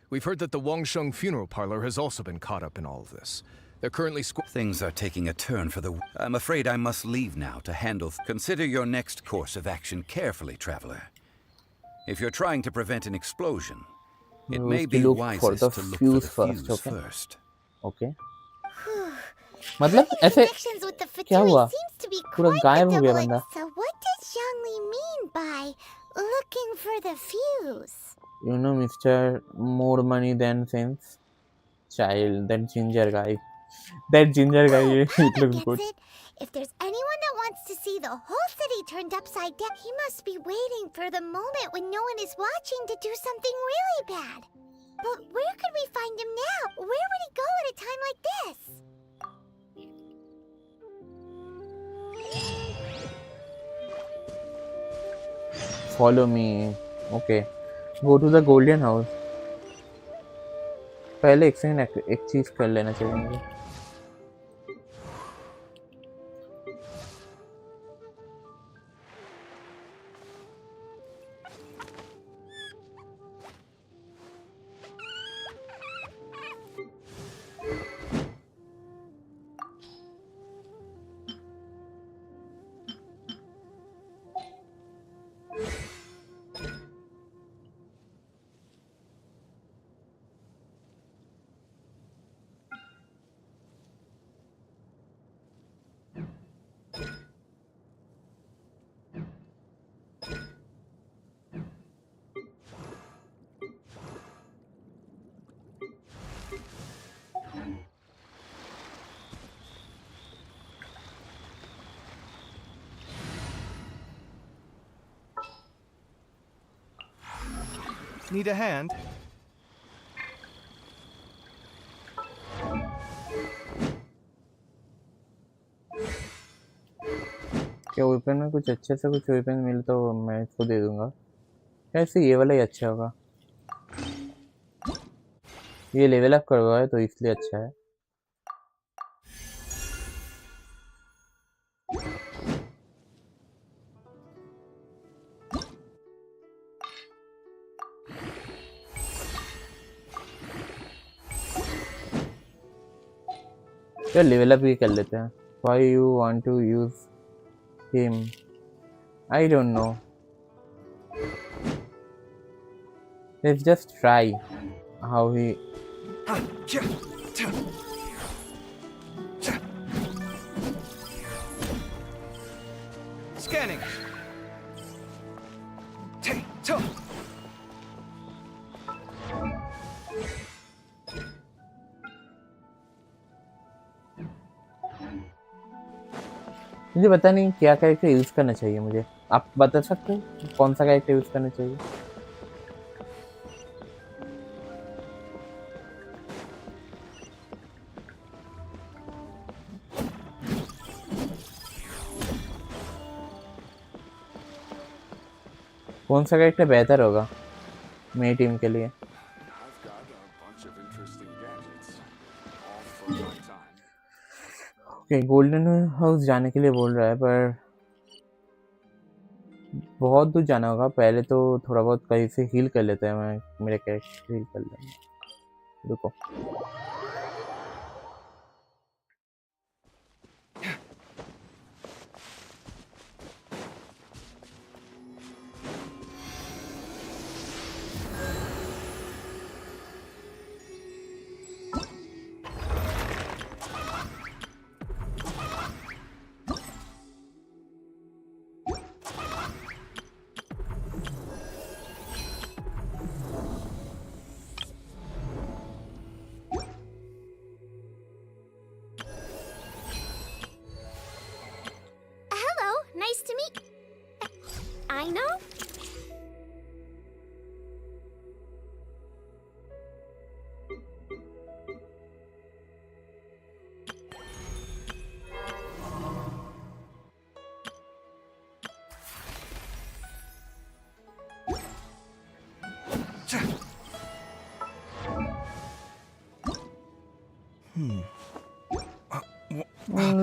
we've heard that the Wangsheng funeral parlor has also been caught up in all of this. They're currently... Things are taking a turn for the... I'm afraid I must leave now to handle... Consider your next course of action carefully, traveler. If you're trying to prevent an explosion, it may be wisest to look for the fuse first. Okay. मतलब ऐसे क्या हुआ? पूरा गायब हो गया बंदा. So what does Zhongli mean by looking for the fuse? You know, Mr. More money than sense. Child, that ginger guy. That ginger guy, it looks good. If there's anyone that wants to see the whole city turned upside down, he must be waiting for the moment when no one is watching to do something really bad. But where could we find him now? Where would he go at a time like this? Follow me. Okay. Go to the golden house. पहले एक second एक चीज कर लेना चाहिए मुझे। Need a hand? क्या weapon में कुछ अच्छे से कुछ वेपन मिले तो मैं इसको दे दूंगा। ऐसे ये वाला ही अच्छा होगा, ये लेवल अप करवा है तो इसलिए अच्छा है। क्या लेवल अप भी कर लेते हैं। Why you want to use him? I don't know. Let's just try how he. Scanning. मुझे पता नहीं क्या कैरेक्टर यूज करना चाहिए मुझे। आप बता सकते हो कौन सा कैरेक्टर यूज करना चाहिए? कौन सा कैरेक्टर बेहतर होगा मेरी टीम के लिए? ओके, गोल्डन हाउस जाने के लिए बोल रहा है पर बहुत दूर जाना होगा। पहले तो थोड़ा बहुत कहीं से हील कर लेते हैं, मैं मेरे कैरेक्टर हील कर लेंगे। रुको, Nice to meet. I know.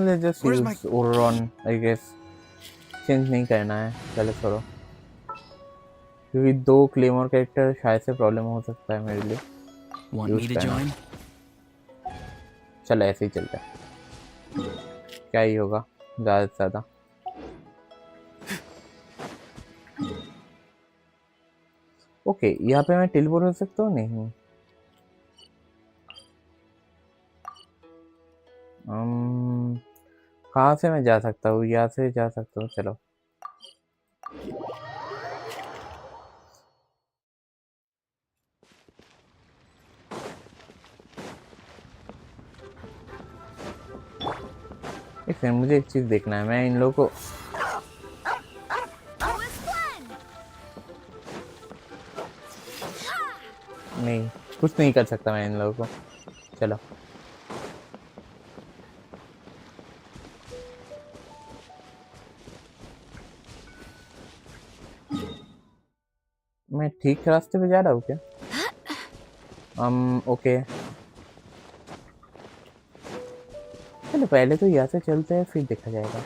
let's just use Oron, I guess. Change नहीं करना है, चलो छोड़ो, क्योंकि दो क्लेमोर कैरेक्टर शायद से प्रॉब्लम हो सकता है मेरे लिए। Want me to join? चलो ऐसे ही चलता है, क्या ही होगा ज़्यादा से ज़्यादा। ओके, यहाँ पे मैं टेलीपोर्ट हो सकता हूँ? नहीं। कहाँ से मैं जा सकता हूँ? यहाँ से जा सकता हूँ, चलो। एक सेकंड, मुझे एक चीज देखना है। मैं इन लोगों को नहीं, कुछ नहीं कर सकता मैं इन लोगों को। चलो, मैं ठीक रास्ते पे जा रहा हूँ क्या? ओके, चलो पहले तो यहाँ से चलते हैं फिर देखा जाएगा।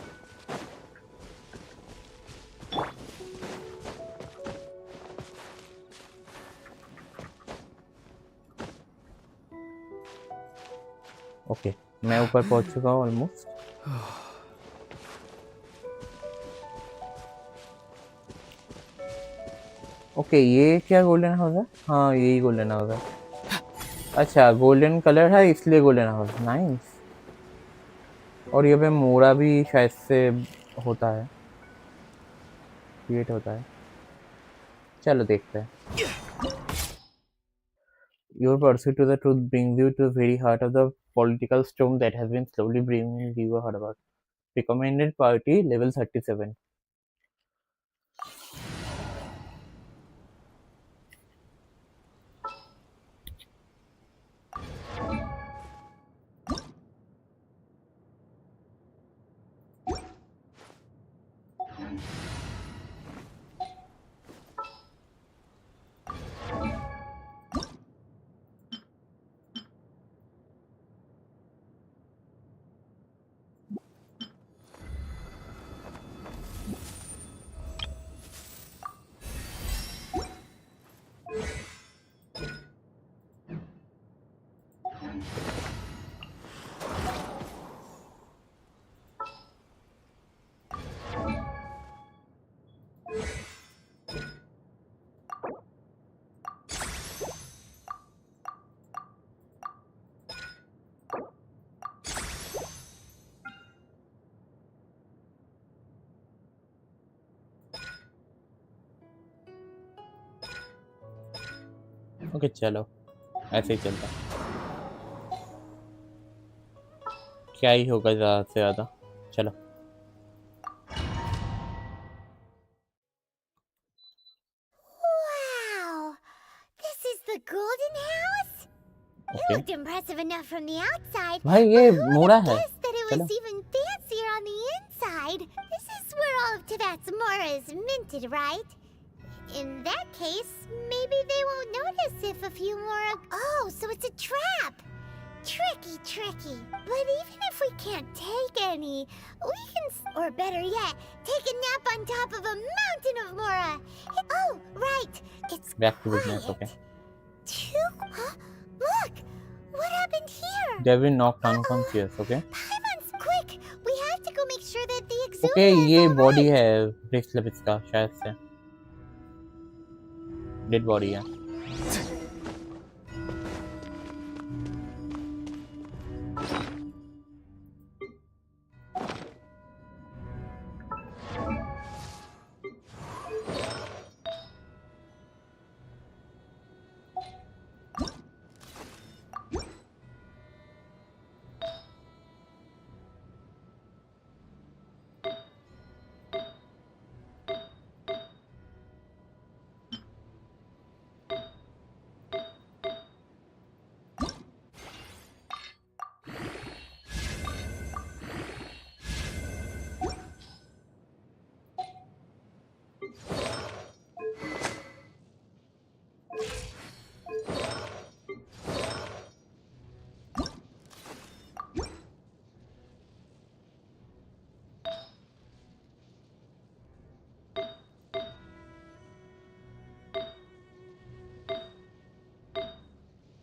ओके मैं ऊपर पहुंच चुका हूँ ऑलमोस्ट। ओके ये क्या गोल्डन हाउस है? हाँ यही गोल्डन हाउस है। अच्छा गोल्डन कलर है इसलिए गोल्डन हाउस। नाइस। और ये पे मोरा भी शायद से होता है, क्रिएट होता है। चलो देखते हैं। Your pursuit to the truth brings you to the very heart of the political storm that has been slowly bringing you a heart about. Recommended party level 37. Okay चलो ऐसे ही चलता, क्या ही होगा ज़्यादा से ज़्यादा। चलो Wow! This is the golden house? It okay looked impressive enough from the outside. भाई But ये who would मोरा have है। guessed that it चलो was even fancier on the inside? This is where all of Tibet's Mora is minted, right? In that case, maybe they won't notice if a few more... Oh, so it's a trap! Tricky, tricky. But even if we can't take any, we can... Or better yet, take a nap on top of a mountain of Mora. Oh, right. It's back to business. Okay. Huh? Look! What happened here? they've been knocked unconscious. Okay Paimons, quick! We have to go make sure that the exhumer okay is ये all body right. है bracelet का, शायद से dead body है।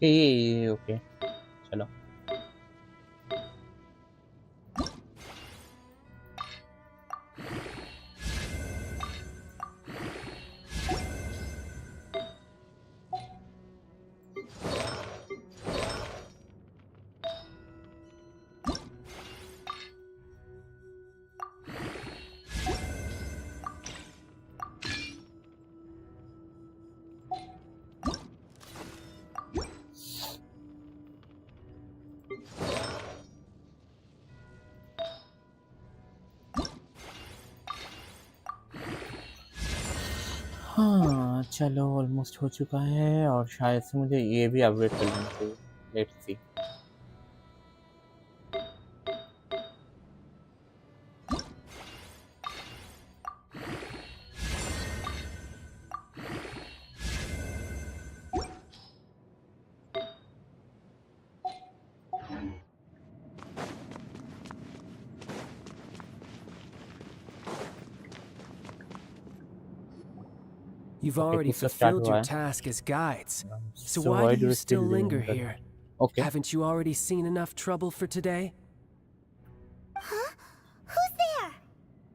ये okay चलो हाँ चलो ऑलमोस्ट हो चुका है और शायद से मुझे ये भी अपडेट कर लेना चाहिए। Let's see. You've already fulfilled your task as guides. So why do you still linger here? Okay. Haven't you already seen enough trouble for today? Huh? Who's there?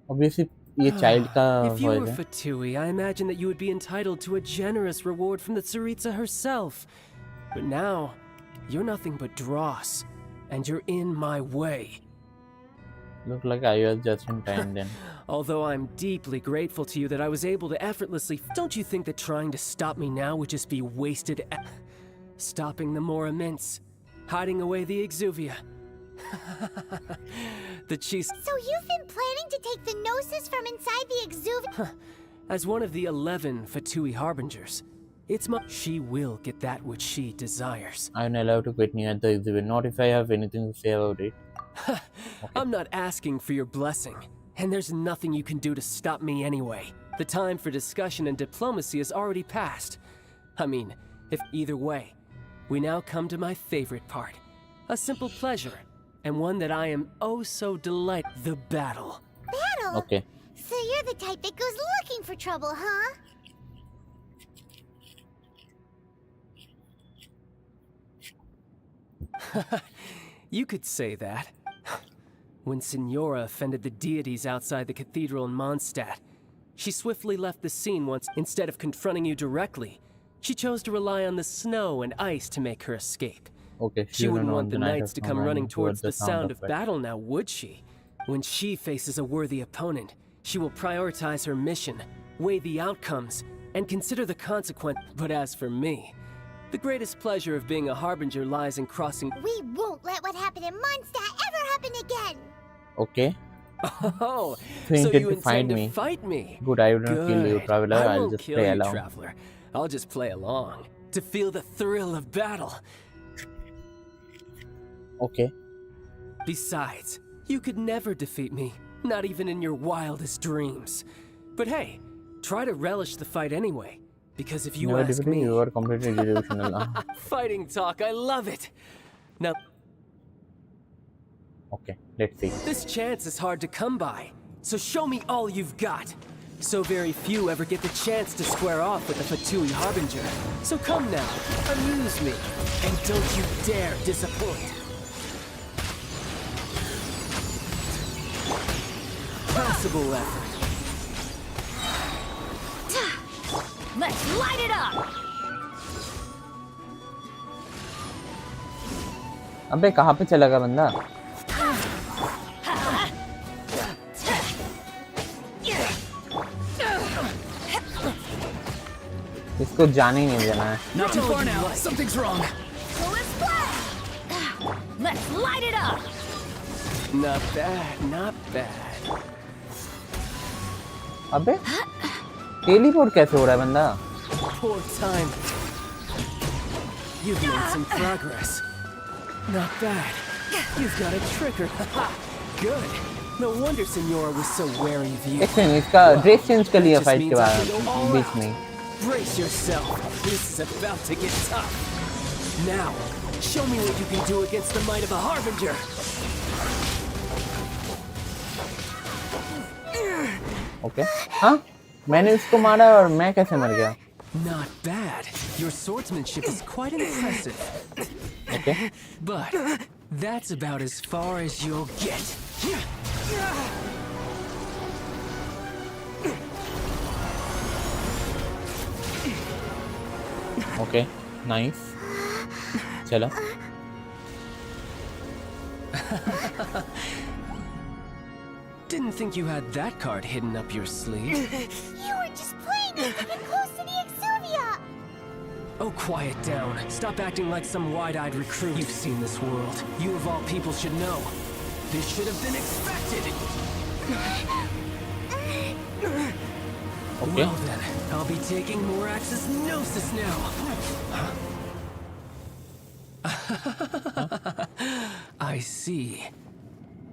Obviously, ये child का If you were voice है. Fatui, I imagine that you would be entitled to a generous reward from the Tsaritsa herself. But now, you're nothing but dross, and you're in my way. Look like I was just in time then. Although I'm deeply grateful to you that I was able to effortlessly... Don't you think that trying to stop me now would just be wasted... Stopping the Mora Mints, hiding away the Exuvia. The cheese... So you've been planning to take the Gnosis from inside the Exuvia? As one of the 11 Fatui Harbingers, it's my... She will get that which she desires. I'm allowed to quit near the exhibit, not if I have anything to say about it. Okay. I'm not asking for your blessing, and there's nothing you can do to stop me anyway. The time for discussion and diplomacy has already passed. I mean, if either way, we now come to my favorite part. A simple pleasure, and one that I am oh so delighted. The battle. Battle? Okay. So you're the type that goes looking for trouble, huh? You could say that. When Signora offended the deities outside the cathedral in Mondstadt, she swiftly left the scene once. Instead of confronting you directly, she chose to rely on the snow and ice to make her escape. Okay, She wouldn't want the knights to come running towards the sound of battle now, would she? When she faces a worthy opponent, she will prioritize her mission, weigh the outcomes, and consider the consequence. But as for me, the greatest pleasure of being a harbinger lies in crossing... We won't let what happened in Mondstadt ever happen again! Okay. Oh, So so intend you to fight intend me. to fight me? Good, I will not kill you, Good. traveler. I I'll won't just kill play you, along. traveler. I'll just play along to feel the thrill of battle. Okay. Besides, you could never defeat me, not even in your wildest dreams. But hey, try to relish the fight anyway, because if you Never ask defeated me... you are completely delusional. Fighting talk, I love it. Now, Okay, let's see. this chance is hard to come by, so show me all you've got. So very few ever get the chance to square off with the Fatui Harbinger. So come now, amuse me, and don't you dare disappoint. Possible effort. Let's light it up! अबे कहाँ पे चला गया बंदा? इसको जाने ही नहीं देना है. Not too far now. Something's wrong. Let's light it up! Not bad, not bad. अबे टेलीपोर्ट कैसे हो रहा है बंदा? Poor time. You've made some progress. Not bad. You've got a trigger. Good. No wonder Signora was so wary of you. एक second, इसका dress change कर लिया फाइट के बाद बीच में. Brace yourself. This is about to get tough. Now, show me what you can do against the might of a Harbinger. Okay. हाँ? मैंने इसको मारा और मैं कैसे मर गया? Not bad. Your swordsmanship is quite impressive. Okay. But that's about as far as you'll get. Okay, nice. चलो. Didn't think you had that card hidden up your sleeve. You were just playing it to get close to the Exuvia! Oh, quiet down. Stop acting like some wide-eyed recruit. You've seen this world. You of all people should know. This should have been expected. Okay. Well then, I'll be taking Morax's Gnosis now. I see.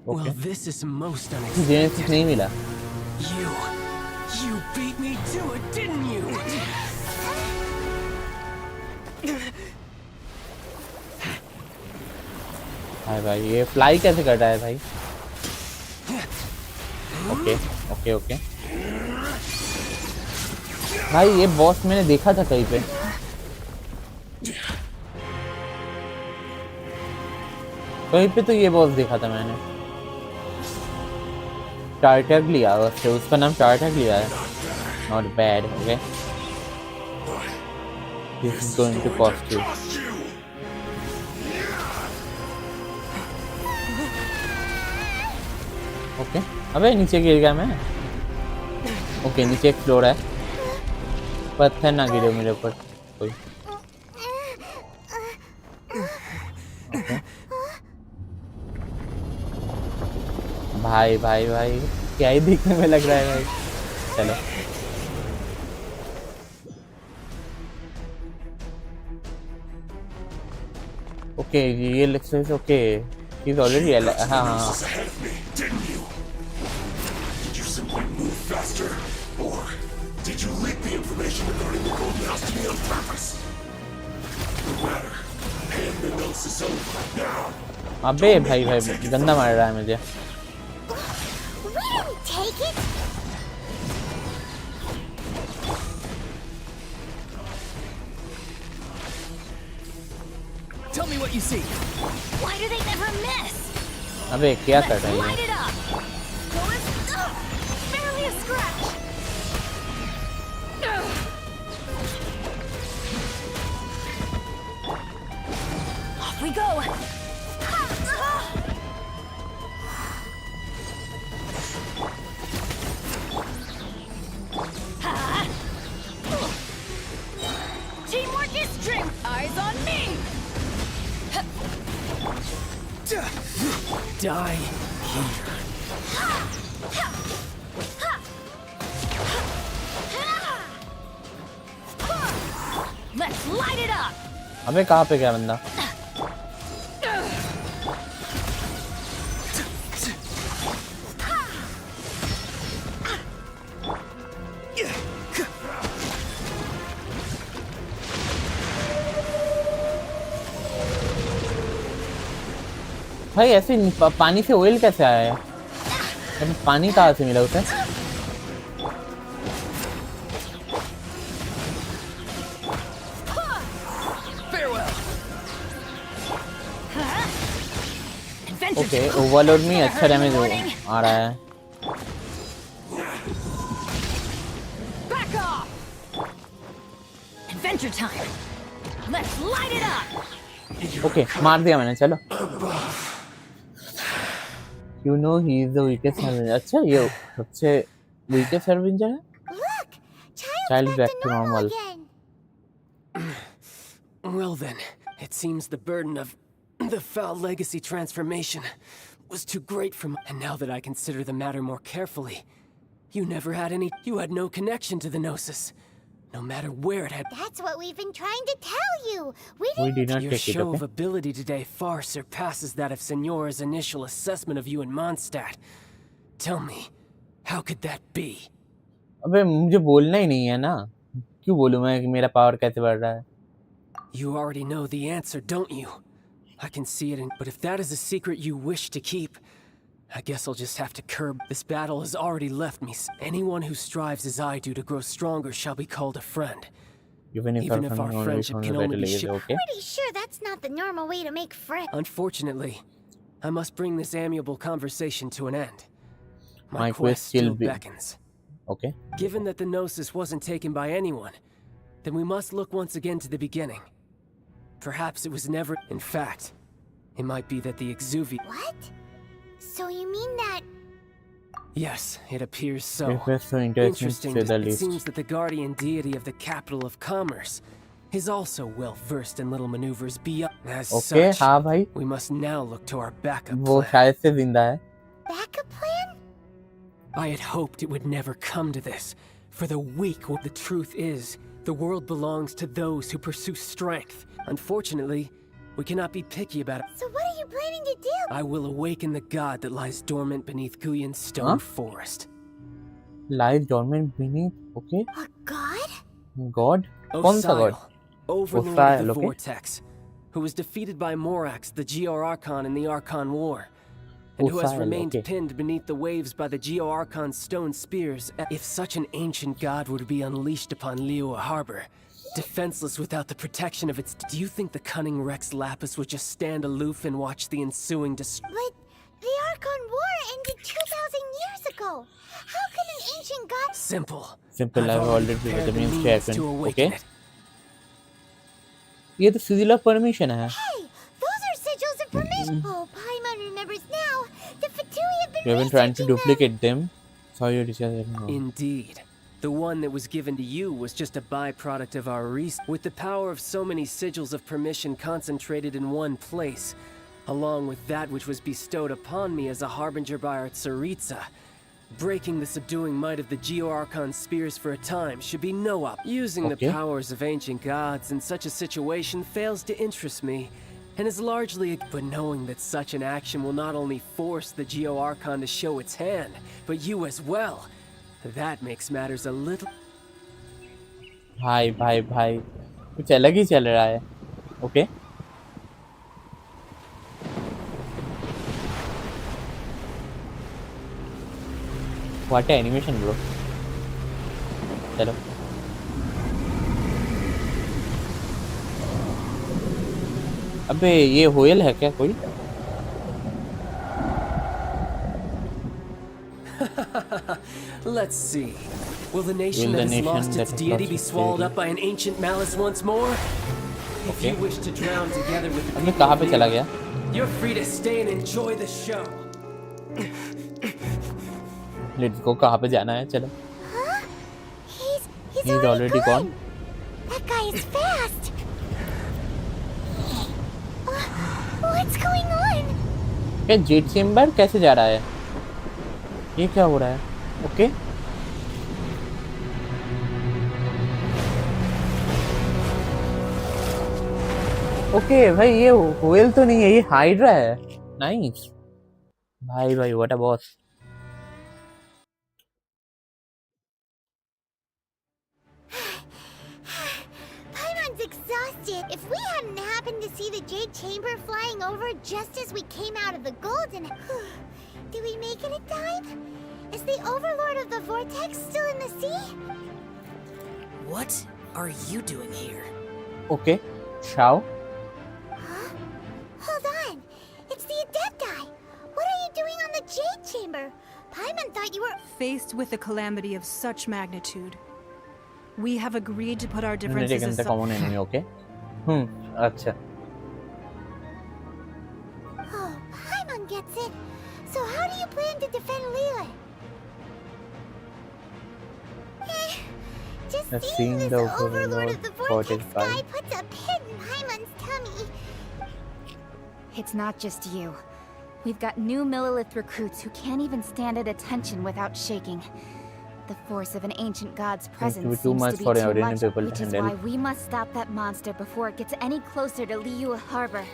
Well, this is most unexpected. Genesis नहीं मिला. You beat me to it, didn't you? हाय भाई, ये fly कैसे कर रहा है भाई? Okay. भाई ये बॉस मैंने देखा था कहीं पे। कहीं पे तो ये बॉस देखा था मैंने। टार्टगलिया, उसका नाम टार्टगलिया है। Not bad, okay. This is going to cost you. Okay, अबे नीचे गिर गया मैं। ओके, नीचे एक फ्लोर है, पत्थर ना गिरे मेरे ऊपर कोई। ओके। भाई भाई भाई क्या ही दिखने में लग रहा है भाई। चलो ओके, ये lecture okay, he is already हाँ हाँ। Did you leak the information regarding the Golden House to me on purpose? No matter. Hand the gnosis over now. अबे भाई भाई गंदा मार रहा है मुझे। We didn't take it. Tell me what you see. Why do they never miss? अबे क्या कर रहा है Light ये? it up. Well, it's barely a scratch. Off we go. Teamwork is strength. Eyes on me. Die here. Let's light it up. अबे कहाँ पे गया बंदा? भाई ऐसे पानी से ऑयल कैसे आया है? अबे पानी कहाँ से मिला उसे? ओके, ओवरलोड में अच्छा डैमेज आ रहा है। Adventure time. Let's light it up. Okay, मार दिया मैंने, चलो। You know he is the weakest harbinger. अच्छा, ये सबसे weakest harbinger है? Look, Childe back to normal. again. Well then, it seems the burden of the foul legacy transformation was too great for me. And now that I consider the matter more carefully, you had no connection to the Gnosis. No matter where it had. That's what we've been trying to tell you. We We did not Your take it, show of okay? ability today far surpasses that of Signora's initial assessment of you in Mondstadt. Tell me, how could that be? अबे मुझे बोलना ही नहीं है ना, क्यों बोलूँ मैं कि मेरा पावर कैसे बढ़ रहा है? You already know the answer, don't you? I can see it but if that is a secret you wish to keep, I guess I'll just have to curb. This battle has already left me. Anyone who strives as I do to grow stronger shall be called a friend. Even if our friendship can only be okay? pretty sure that's not the normal way to make friends. Unfortunately, I must bring this amiable conversation to an end. My quest still still beckons. Okay. Given that the Gnosis wasn't taken by anyone, then we must look once again to the beginning. Perhaps it was never. In fact, it might be that the Exuvi. What? So you mean that? Yes, it appears so. It was so interesting, to say the It least. seems that the guardian deity of the capital of commerce is also well versed in little maneuvers beyond. As Okay, such, हाँ भाई, we must now look to our backup वो plan. शायद से जिंदा है। Backup plan? I had hoped it would never come to this. For the weak, the truth is, the world belongs to those who pursue strength. Unfortunately, we cannot be picky about it. So what are you planning to do? I will awaken the god that lies dormant beneath Guyon's stone forest. Lies dormant beneath, okay? A god? God? कौन सा god? Overlord Osial, of the okay. Vortex, who was defeated by Morax, the GR Archon in the Archon War. and who has Usael, remained okay. pinned beneath the waves by the Geo-Archon stone spears. If such an ancient god were to be unleashed upon Liyue Harbor, defenseless without the protection of its... Do you think the cunning Rex Lapis would just stand aloof and watch the ensuing But the Archon War ended 2,000 years ago. How can an ancient god... Simple. Simple, I've already prepared the means to happen. awaken Okay. it. ये तो sigil of permission है. Hey, those are sigils of permission. Oh, Paimon remembers now. The Fatui have been You have been trying to researching duplicate them. Sorry, Odysseus. Indeed. The one that was given to you was just a byproduct of our research. With the power of so many sigils of permission concentrated in one place, along with that which was bestowed upon me as a harbinger by our Tsaritsa, breaking the subduing might of the Geo-Archon spears for a time should be no up. Using the powers of ancient gods in such a situation fails to interest me, and is largely but knowing that such an action will not only force the Geo-Archon to show its hand, but you as well. That makes matters a little... भाई कुछ अलग ही चल रहा है. Okay. What animation, bro. चलो. अबे ये होयल है क्या कोई? Let's see. Will the nation that has lost its deity be swallowed up by an ancient malice once more? If you wish to drown together with the people of Liyue, you're free to stay and enjoy the show. Let's go. कहाँ पे जाना है? चलो. Huh? He's already gone. That guy is fast. What's going on? क्या jet chamber कैसे जा रहा है? ये क्या हो रहा है? ओके. ओके भाई ये होयल तो नहीं है, ये हाइड्रा है. नाइस. भाई what a boss. Paimon's exhausted. If we hadn't happened to see the Jade Chamber flying over just as we came out of the Golden... Did we make it in time? Is the Overlord of the Vortex still in the sea? What are you doing here? Okay. Shao. Huh? Hold on. It's the Adepti. What are you doing on the Jade Chamber? Paimon thought you were... Faced with a calamity of such magnitude, we have agreed to put our हमने differences taken the common enemy. Okay. अच्छा. Oh, Paimon gets it. So how do you plan to defend Liyue? Just seeing this Overlord of the Vortex guy puts a pit in Paimon's tummy. It's not just you. We've got new Millilith recruits who can't even stand at attention without shaking. The force of an ancient god's presence seems to be too much, which is why we must stop that monster before it gets any closer to Liyue Harbor.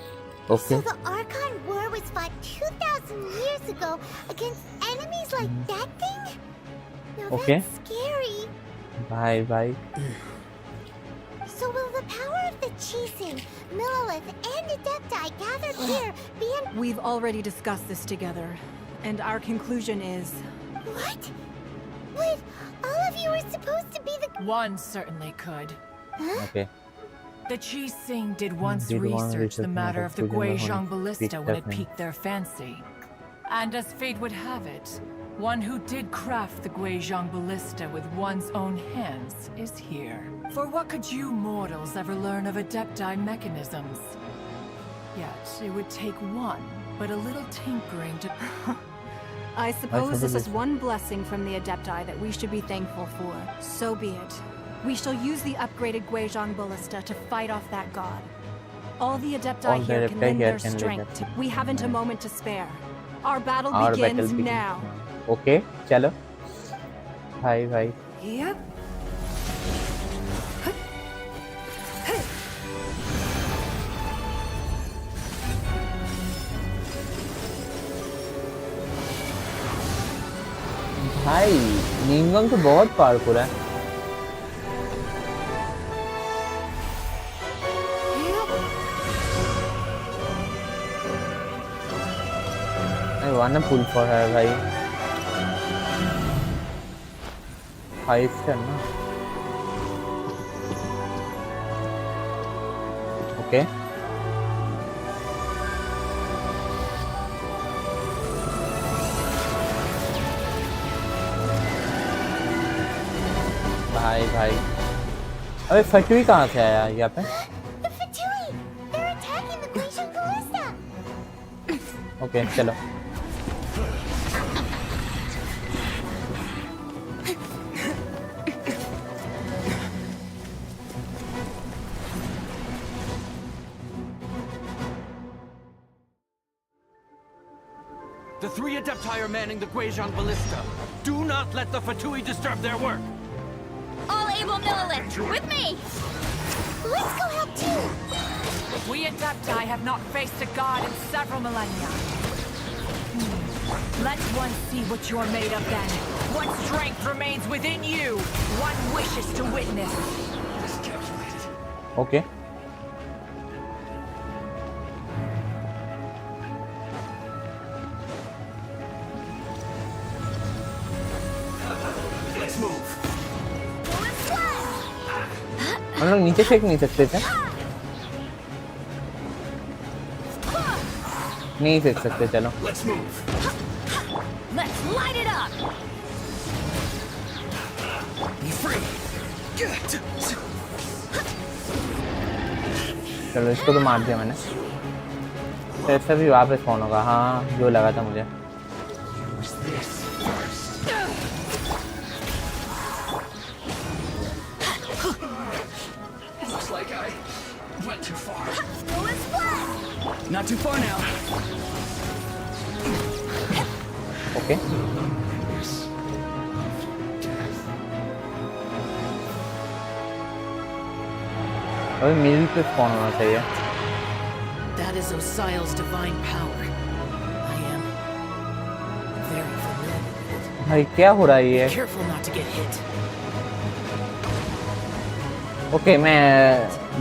So the Archon War was fought 2,000 years ago against enemies like that thing? No, that's scary. Bye. So will the power of the Chising, Millilith, and Adepti gathered here be an... We've already discussed this together, and our conclusion is... What? Wait, all of you were supposed to be the... One certainly could. Huh? Okay. The Chising did once research the matter of the Guizhong Ballista when it piqued their fancy. And as fate would have it, one who did craft the Guizhong Ballista with one's own hands is here. For what could you mortals ever learn of Adepti mechanisms? Yet, it would take one, but a little tinkering to... I suppose this is one blessing from the Adepti that we should be thankful for. So be it. We shall use the upgraded Guizhong Ballista to fight off that god. All the Adepti here can lend their strength. We haven't a moment to spare. Our battle begins now. Okay, chalo. Bye. Yep. भाई निंगवांग तो बहुत powerful है. wanna pull for her, भाई. 5 ना. Okay. भाई अबे फटुई कहाँ से आया यहाँ पे? The Fatui! They're attacking the Glacial Ballista! Okay चलो. The 3 Adepti are manning the Guizhong Ballista. Do not let the Fatui disturb their work. All able Millilith, with me! Let's go help too! We Adepti have not faced a god in several millennia. Let one see what you're made of then. What strength remains within you. One wishes to witness. Okay. Let's move. हम लोग नीचे फेंक नहीं सकते थे? नहीं फेंक सकते चलो. Let's move. Let's light it up! Be free. चलो इसको तो मार दिया मैंने. ऐसा भी वापस कौन होगा? हाँ जो लगा था मुझे. Looks like I went too far. Not too far now. Okay. अभी मिडिल पे स्पॉन होना चाहिए. That is Osial's divine power. I am very familiar with it. भाई क्या हो रहा है ये? Be careful not to get hit. Okay मैं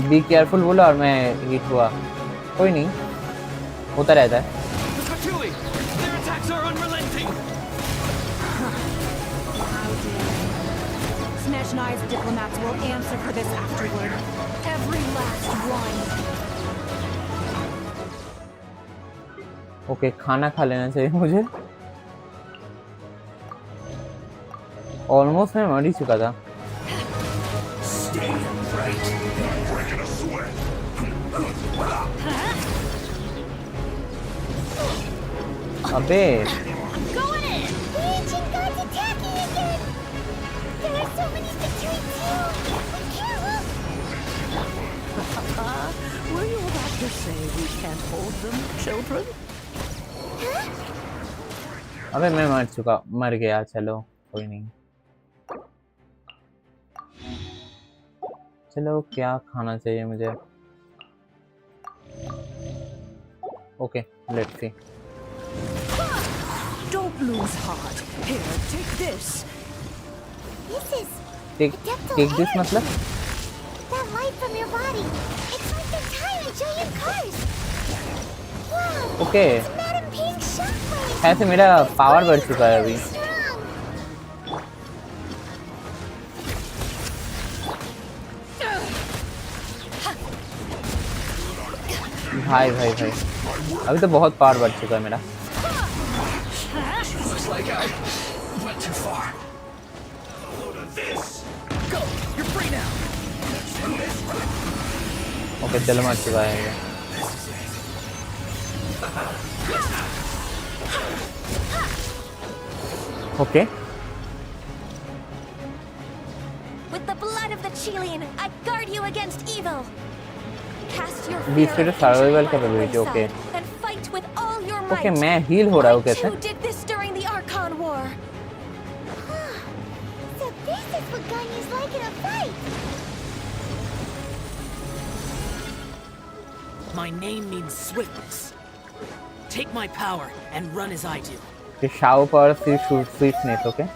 बी केयरफुल बोला और मैं हिट हुआ. कोई नहीं होता रहता है. The Fatui! Their attacks are unrelenting! Snezhnai's diplomats will answer for this afterward. Every last one. Okay खाना खा लेना चाहिए मुझे. ऑलमोस्ट मैं मर ही चुका था. अबे Going in! The ancient god's attacking again! There are so many Fatui too! Be careful! Were you about to say we can't hold them, children? अबे मैं मर गया. चलो कोई नहीं. चलो क्या खाना चाहिए मुझे? Okay let's see. Don't lose heart. Here, take this. This is take this मतलब? that light from your body. It's like the tiny giant cars. Wow! Okay. It's Madam Pink shockwave. ऐसे मेरा पावर बढ़ चुका है अभी. भाई अभी तो बहुत पावर बढ़ चुका है मेरा. Looks like I went too far. Go! You're free now! Okay चलो मर चुका है ये. Okay. With the blood of the Chilean, I guard you against evil. Cast your beach fear पे तो of survival control capability. by okay side and fight with all your might. Okay मैं heal हो रहा हूँ I कैसे? too did this during the Archon War. So this is what Ganyu's like in a fight! My name means swiftness. Take my power and run as I do. The shower power swiftness. Okay.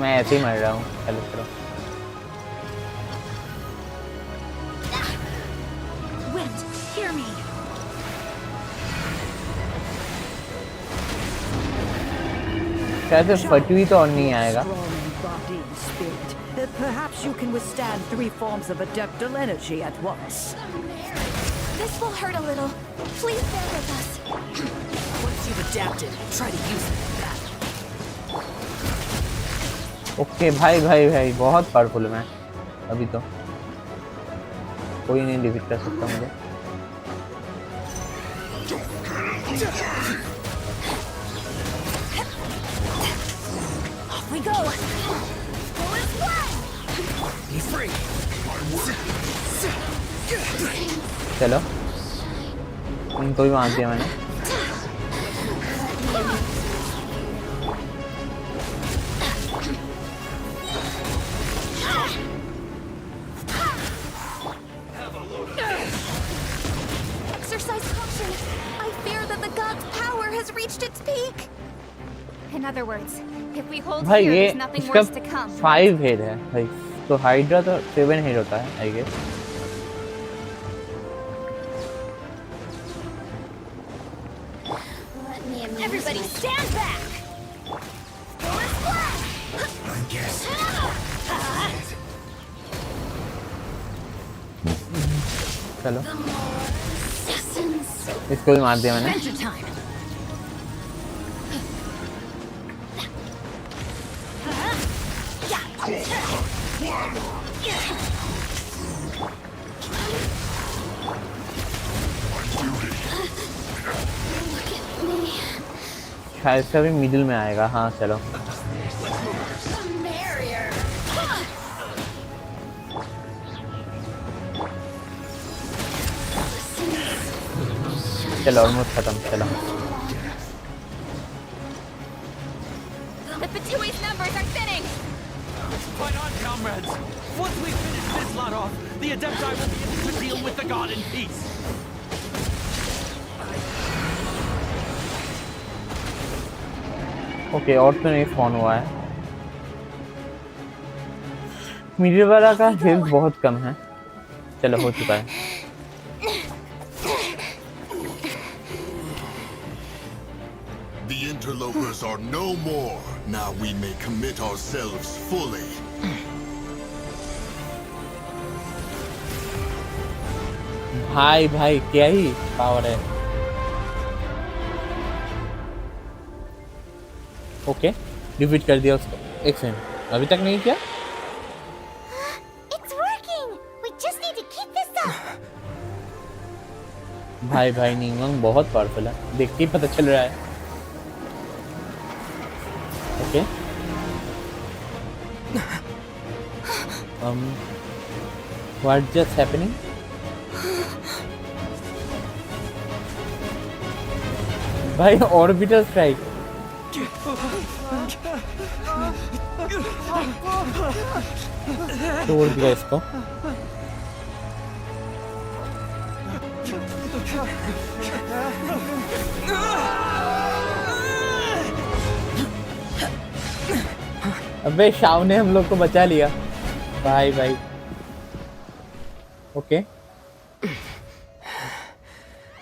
मैं ऐसे ही मर रहा हूँ। चलो चलो। Wait, hear me. शायद फटवी तो और नहीं आएगा। Perhaps you can withstand 3 forms of adeptal energy at once. This will hurt a little. Please bear with us. Once you've adapted, try to use it for that. Okay भाई भाई भाई बहुत powerful है मैं अभी तो कोई नहीं डिफीट कर सकता मुझे। Off we go. Be free. चलो इनको भी मार दिया मैंने। Exercise caution. I fear that the god's power has reached its peak. In other words, if we hold भाई here, ये there's nothing इसका worse to come. 5 हेड है भाई, तो हाइड्रा तो 7 हेड होता है I guess. Everybody stand back! I guess. चलो इसको भी मार दिया मैंने। Adventure time! शायद से अभी मिडिल में आएगा। हाँ चलो चलो ऑलमोस्ट खत्म। चलो The Fatui's numbers are thinning! Fight on, comrades! Once we finish this lot off, the Adepti will be able to deal with the god in peace. Okay और तो नहीं स्पॉन हुआ है। मिडिल वाला का हेल्थ बहुत कम है। चलो हो चुका है। The interlopers are no more. Now we may commit ourselves fully. भाई भाई क्या ही पावर है। ओके डिफीट कर दिया उसको। एक सेकंड अभी तक नहीं किया। It's working! We just need to keep this up! भाई भाई निंगोंग बहुत पावरफुल है, देख के ही पता चल रहा है। Okay what just happening? भाई ऑर्बिटल स्ट्राइक। तोड़ दिया इसको। अबे शाव ने हम लोग को बचा लिया। भाई भाई okay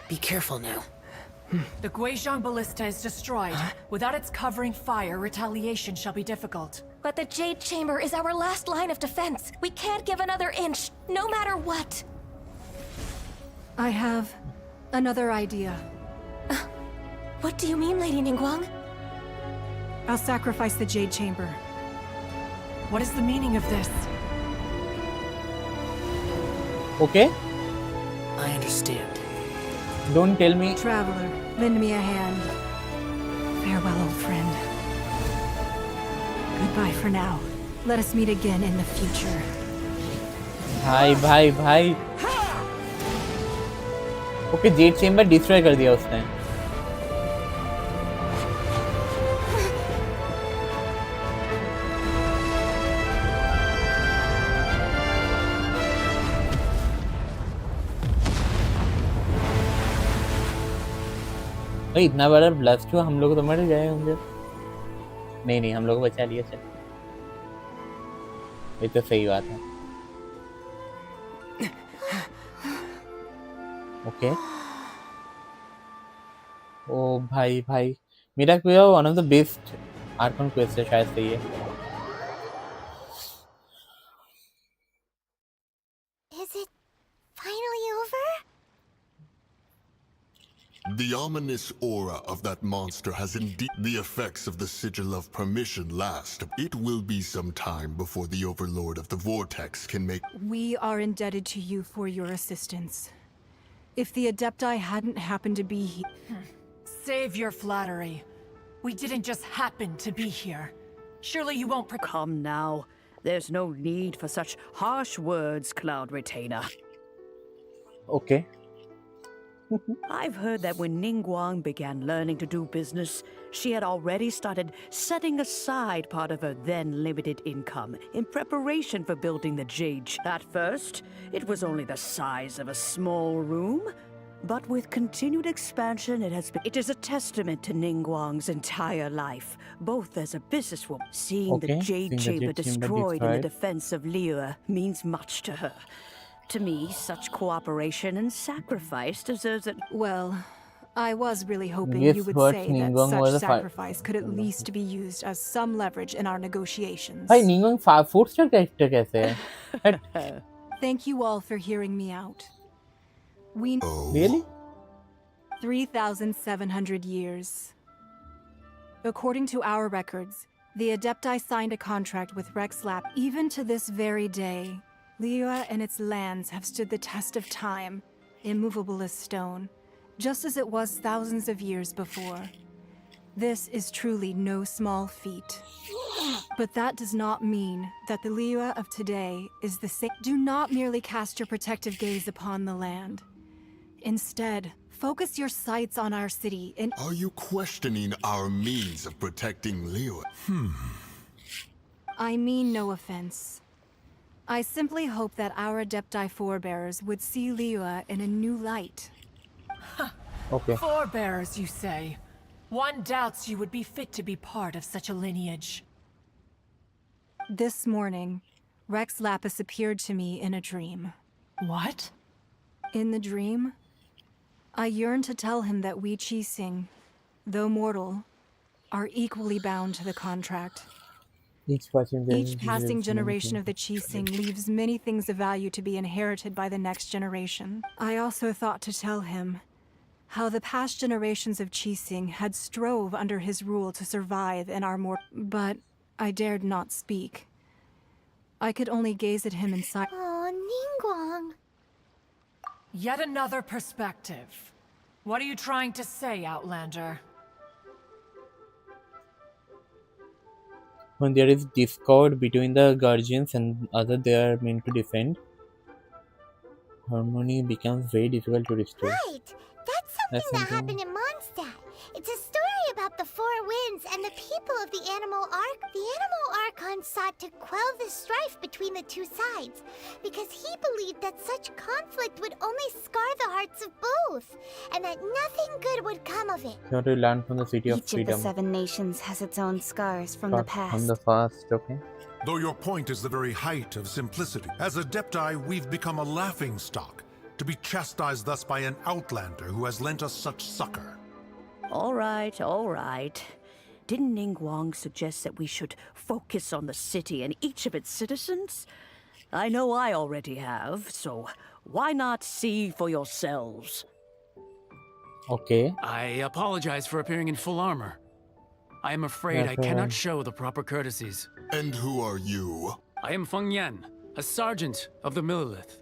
Be careful now. The Guizhong Ballista is destroyed. Without its covering fire, retaliation shall be difficult. But the Jade Chamber is our last line of defense. We can't give another inch, no matter what. I have another idea. What do you mean, Lady Ningguang? I'll sacrifice the Jade Chamber. What is the meaning of this? Okay. I understand. Don't tell me. Traveler, lend me a hand. Farewell, old friend. Goodbye for now. Let us meet again in the future. भाई भाई भाई okay Z chamber destroy कर दिया उसने। भाई इतना बड़ा blast हुआ, हम लोग तो मर जाए होंगे। नहीं नहीं हम लोग को बचा लिया। चल ये तो सही बात है। ओके ओ भाई मेरा one of the best Arkan quest है शायद से ये। Is it finally over? The ominous aura of that monster has indeed. The effects of the sigil of permission last. It will be some time before the overlord of the vortex can make. We are indebted to you for your assistance. If the Adepti hadn't happened to be here... Save your flattery. We didn't just happen to be here. Surely you won't... Come now. There's no need for such harsh words, Cloud Retainer. Okay. I've heard that when Ningguang began learning to do business, she had already started setting aside part of her then limited income in preparation for building the Jade. At first, it was only the size of a small room, but with continued expansion, it is a testament to Ningguang's entire life, both as a businesswoman. Seeing the Jade Chamber destroyed in the defense of Liyue means much to her. To me, such cooperation and sacrifice deserves it. Well, I was really hoping Yes, you would but say Ningguang that was such a sacrifice could at least be used as some leverage in our negotiations. भाई निंगोंग 4-star character कैसे है? Thank you all for hearing me out. We Really? 3,700 years. According to our records, the Adepti signed a contract with Rex Lap. Even to this very day, Liyue and its lands have stood the test of time, immovable as stone, just as it was thousands of years before. This is truly no small feat. But that does not mean that the Liyue of today is the same. Do not merely cast your protective gaze upon the land. Instead, focus your sights on our city and— Are you questioning our means of protecting Liyue? I mean no offense. I simply hope that our Adepti forebears would see Liyue in a new light. Okay. Forebears, you say? One doubts you would be fit to be part of such a lineage. This morning, Rex Lapis appeared to me in a dream. What? In the dream, I yearned to tell him that we Qixing, though mortal, are equally bound to the contract. Each passing generation of the Qixing leaves many things of value to be inherited by the next generation. I also thought to tell him how the past generations of Qixing had strove under his rule to survive in our but I dared not speak. I could only gaze at him in silence. Oh, Ningguang. Yet another perspective. What are you trying to say, Outlander? When there is discord between the guardians and others they are meant to defend, harmony becomes very difficult to restore. Right! That's something that happened in Mondstadt. It's a story about the Four Winds and the people of the Animal Ark. The Animal Archon sought to quell the strife between the two sides, because he believed that such conflict would only scar the hearts of both, and that nothing good would come of it. You want to learn from the City of Each Freedom. of the 7 nations has its own scars from the past. From the past, okay. Though your point is the very height of simplicity, as Adepti, we've become a laughingstock, to be chastised thus by an outlander who has lent us such succor. All right, all right. Didn't Ningguang suggest that we should focus on the city and each of its citizens? I know I already have, so why not see for yourselves? Okay. I apologize for appearing in full armor. I am afraid I cannot show the proper courtesies. And who are you? I am Feng Yan, a sergeant of the Millilith.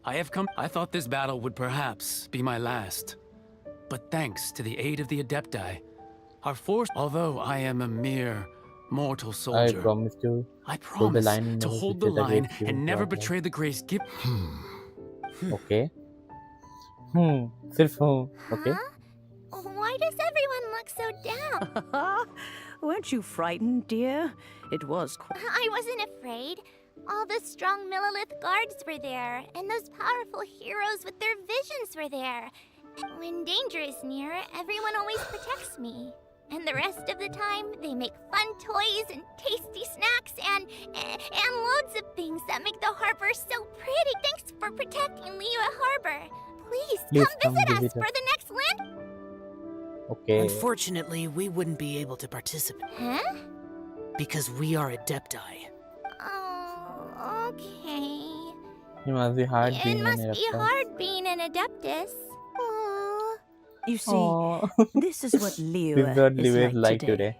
I thought this battle would perhaps be my last. But thanks to the aid of the Adepti, our force, although I am a mere mortal soldier, I promise to hold the line and never betray the grace gift. Okay. Okay. Why does everyone look so down? Weren't you frightened, dear? It was I wasn't afraid. All the strong Millilith guards were there, and those powerful heroes with their visions were there. When danger is near, everyone always protects me. And the rest of the time, they make fun toys and tasty snacks and loads of vortex in Liyue Harbor. Please come visit us for the next land. Okay. Unfortunately, we wouldn't be able to participate. Huh? Because we are Adepti. Oh, okay. It must be hard It being an must be Adeptus. hard being an Adeptus. Aww. You see, this is what Liyue This is what is Liyue is like like today.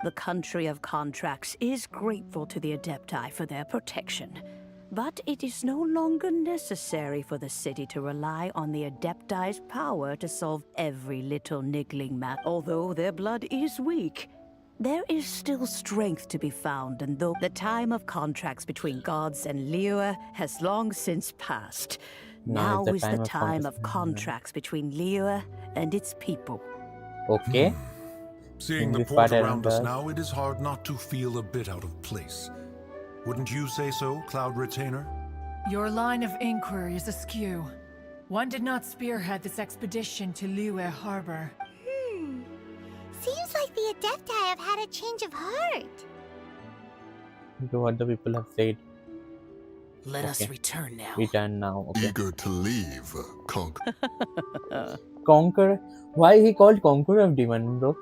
The country of contracts is grateful to the Adepti for their protection. But it is no longer necessary for the city to rely on the Adepti's power to solve every little niggling matter. Although their blood is weak, there is still strength to be found, and though the time of contracts between gods and Liyue has long since passed, now is the time of contracts between Liyue and its people. Okay. Seeing the port around us now, it is hard not to feel a bit out of place. Wouldn't you say so, Cloud Retainer? Your line of inquiry is askew. One did not spearhead this expedition to Liyue Harbor. Seems like the Adepti have had a change of heart. To what the people have said. Let us return now. Return now. Okay. Eager to leave, Conquer. Conquer? Why he called Conqueror of Demon, bro?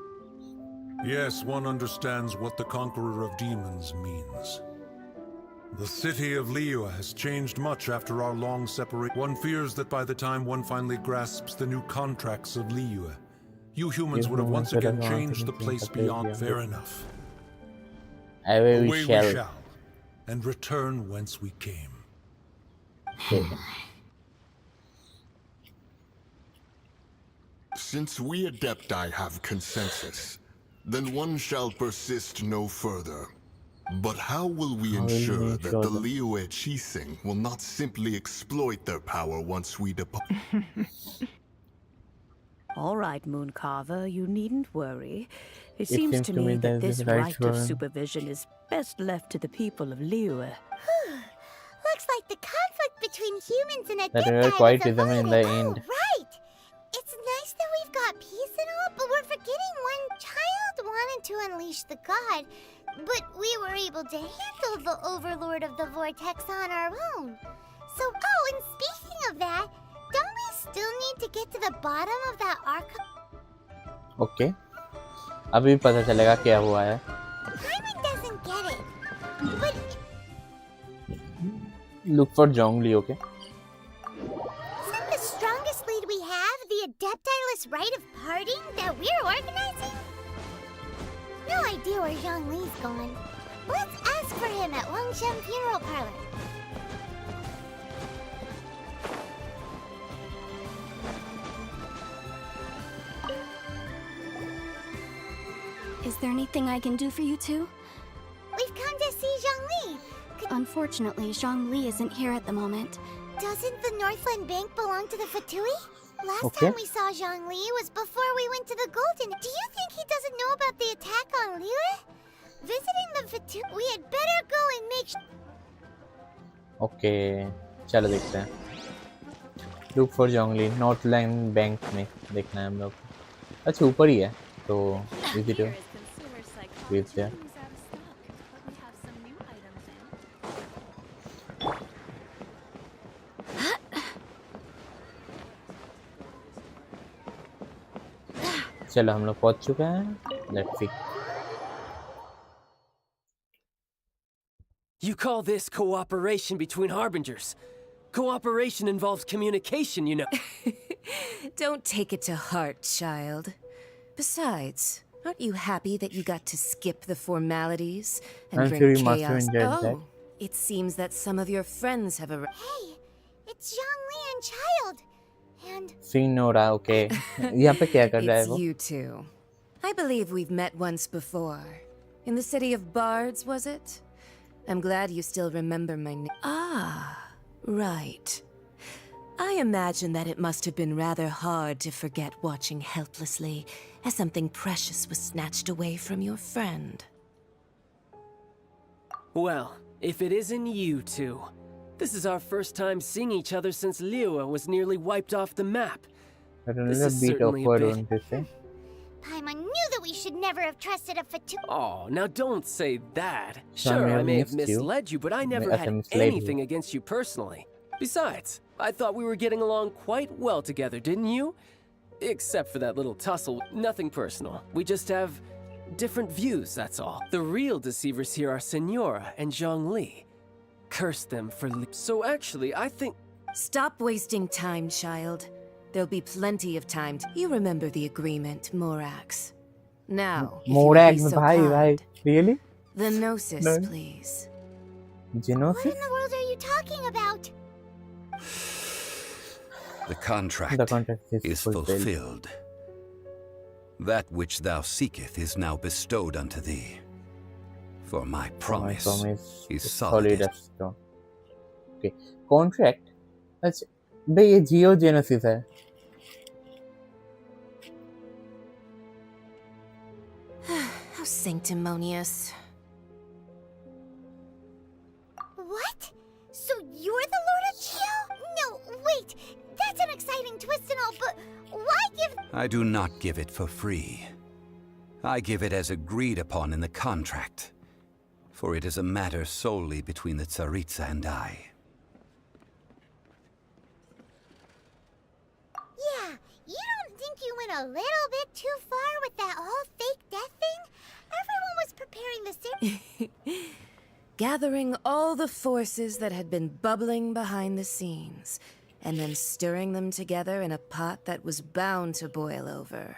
Yes, one understands what the Conqueror of Demons means. The city of Liyue has changed much after our long separation. One fears that by the time one finally grasps the new contracts of Liyue, you humans would have once again changed the place beyond fair enough. Away we shall. And return whence we came. Since we Adepti have consensus, then one shall persist no further. But how will we ensure that the Liyue Qixing will not simply exploit their power once we depart? All right, Mooncarver, you needn't worry. It seems to me that this right of supervision is best left to the people of Liyue. Looks like the conflict between humans and That Adepti we are quite was reasonable in the end. right. It's nice that we've got peace and all, but we're forgetting one child wanted to unleash the god. But we were able to handle the Overlord of the Vortex on our own. So, and speaking of that, don't we still need to get to the bottom of that Archon? Okay. अभी पता चलेगा क्या हुआ है. Paimon doesn't get it. But Look for Zhongli, okay? isn't the strongest lead we have the Adepti-less rite of parting that we're organizing? No idea where Zhongli's gone. Let's ask for him at Wangshan Funeral Parlor. Is there anything I can do for you two? We've come to see Zhongli. Unfortunately, Zhongli isn't here at the moment. Doesn't the Northland Bank belong to the Fatui? Last Okay. time we saw Zhongli was before we went to the Golden. Do you think he doesn't know about the attack on Liyue? Visiting the Fatui, we had better go and make sure. Okay. चलो देखते हैं. Look for Zhongli. Northland Bank में देखना है हम लोग. अच्छा ऊपर ही है. तो easy to reach there. चलो हम लोग पहुंच चुके हैं. Let's see. You call this cooperation between harbingers? Cooperation involves communication, you know. Don't take it to heart, child. Besides, aren't you happy that you got to skip the formalities and I'm bring sure you must have chaos? enjoyed that. It seems that some of your friends have arrived. Hey, it's Zhongli and Childe. And scene हो रहा है. Okay. यहाँ पे क्या कर रहा है It's वो? you two. I believe we've met once before. In the city of Bards, was it? I'm glad you still remember my name. Ah, right. I imagine that it must have been rather hard to forget watching helplessly as something precious was snatched away from your friend. Well, if it isn't you two. This is our first time seeing each other since Liyue was nearly wiped off the map. But a This little is bit certainly a awkward, bit- wouldn't you say? Paimon knew that we should never have trusted a Fatui. Oh, now don't say that. So I Sure, may I have may have missed you. misled you, but I never May have had misled you. anything against you personally. Besides, I thought we were getting along quite well together, didn't you? Except for that little tussle. Nothing personal. We just have different views, that's all. The real deceivers here are Senora and Zhongli. Curse them for So actually, I think... Stop wasting time, child. There'll be plenty of time. You remember the agreement, Morax. Now, if you would be so kind, really? the Gnosis, No. please. What Genosis? in the world are you talking about? The contract, is fulfilled. That which thou seeketh is now bestowed unto thee. For my promise, is solid. as stone. Okay. Contract? अच्छा भाई ये जियो जेनोसिस है. How sanctimonious. What? So you're the Lord of Geo? No, wait. That's an exciting twist and all, but why give... I do not give it for free. I give it as agreed upon in the contract. For it is a matter solely between the Tsaritsa and I. Yeah, you don't think you went a little bit too far with that whole fake death thing? Everyone was preparing the same... Gathering all the forces that had been bubbling behind the scenes, and then stirring them together in a pot that was bound to boil over.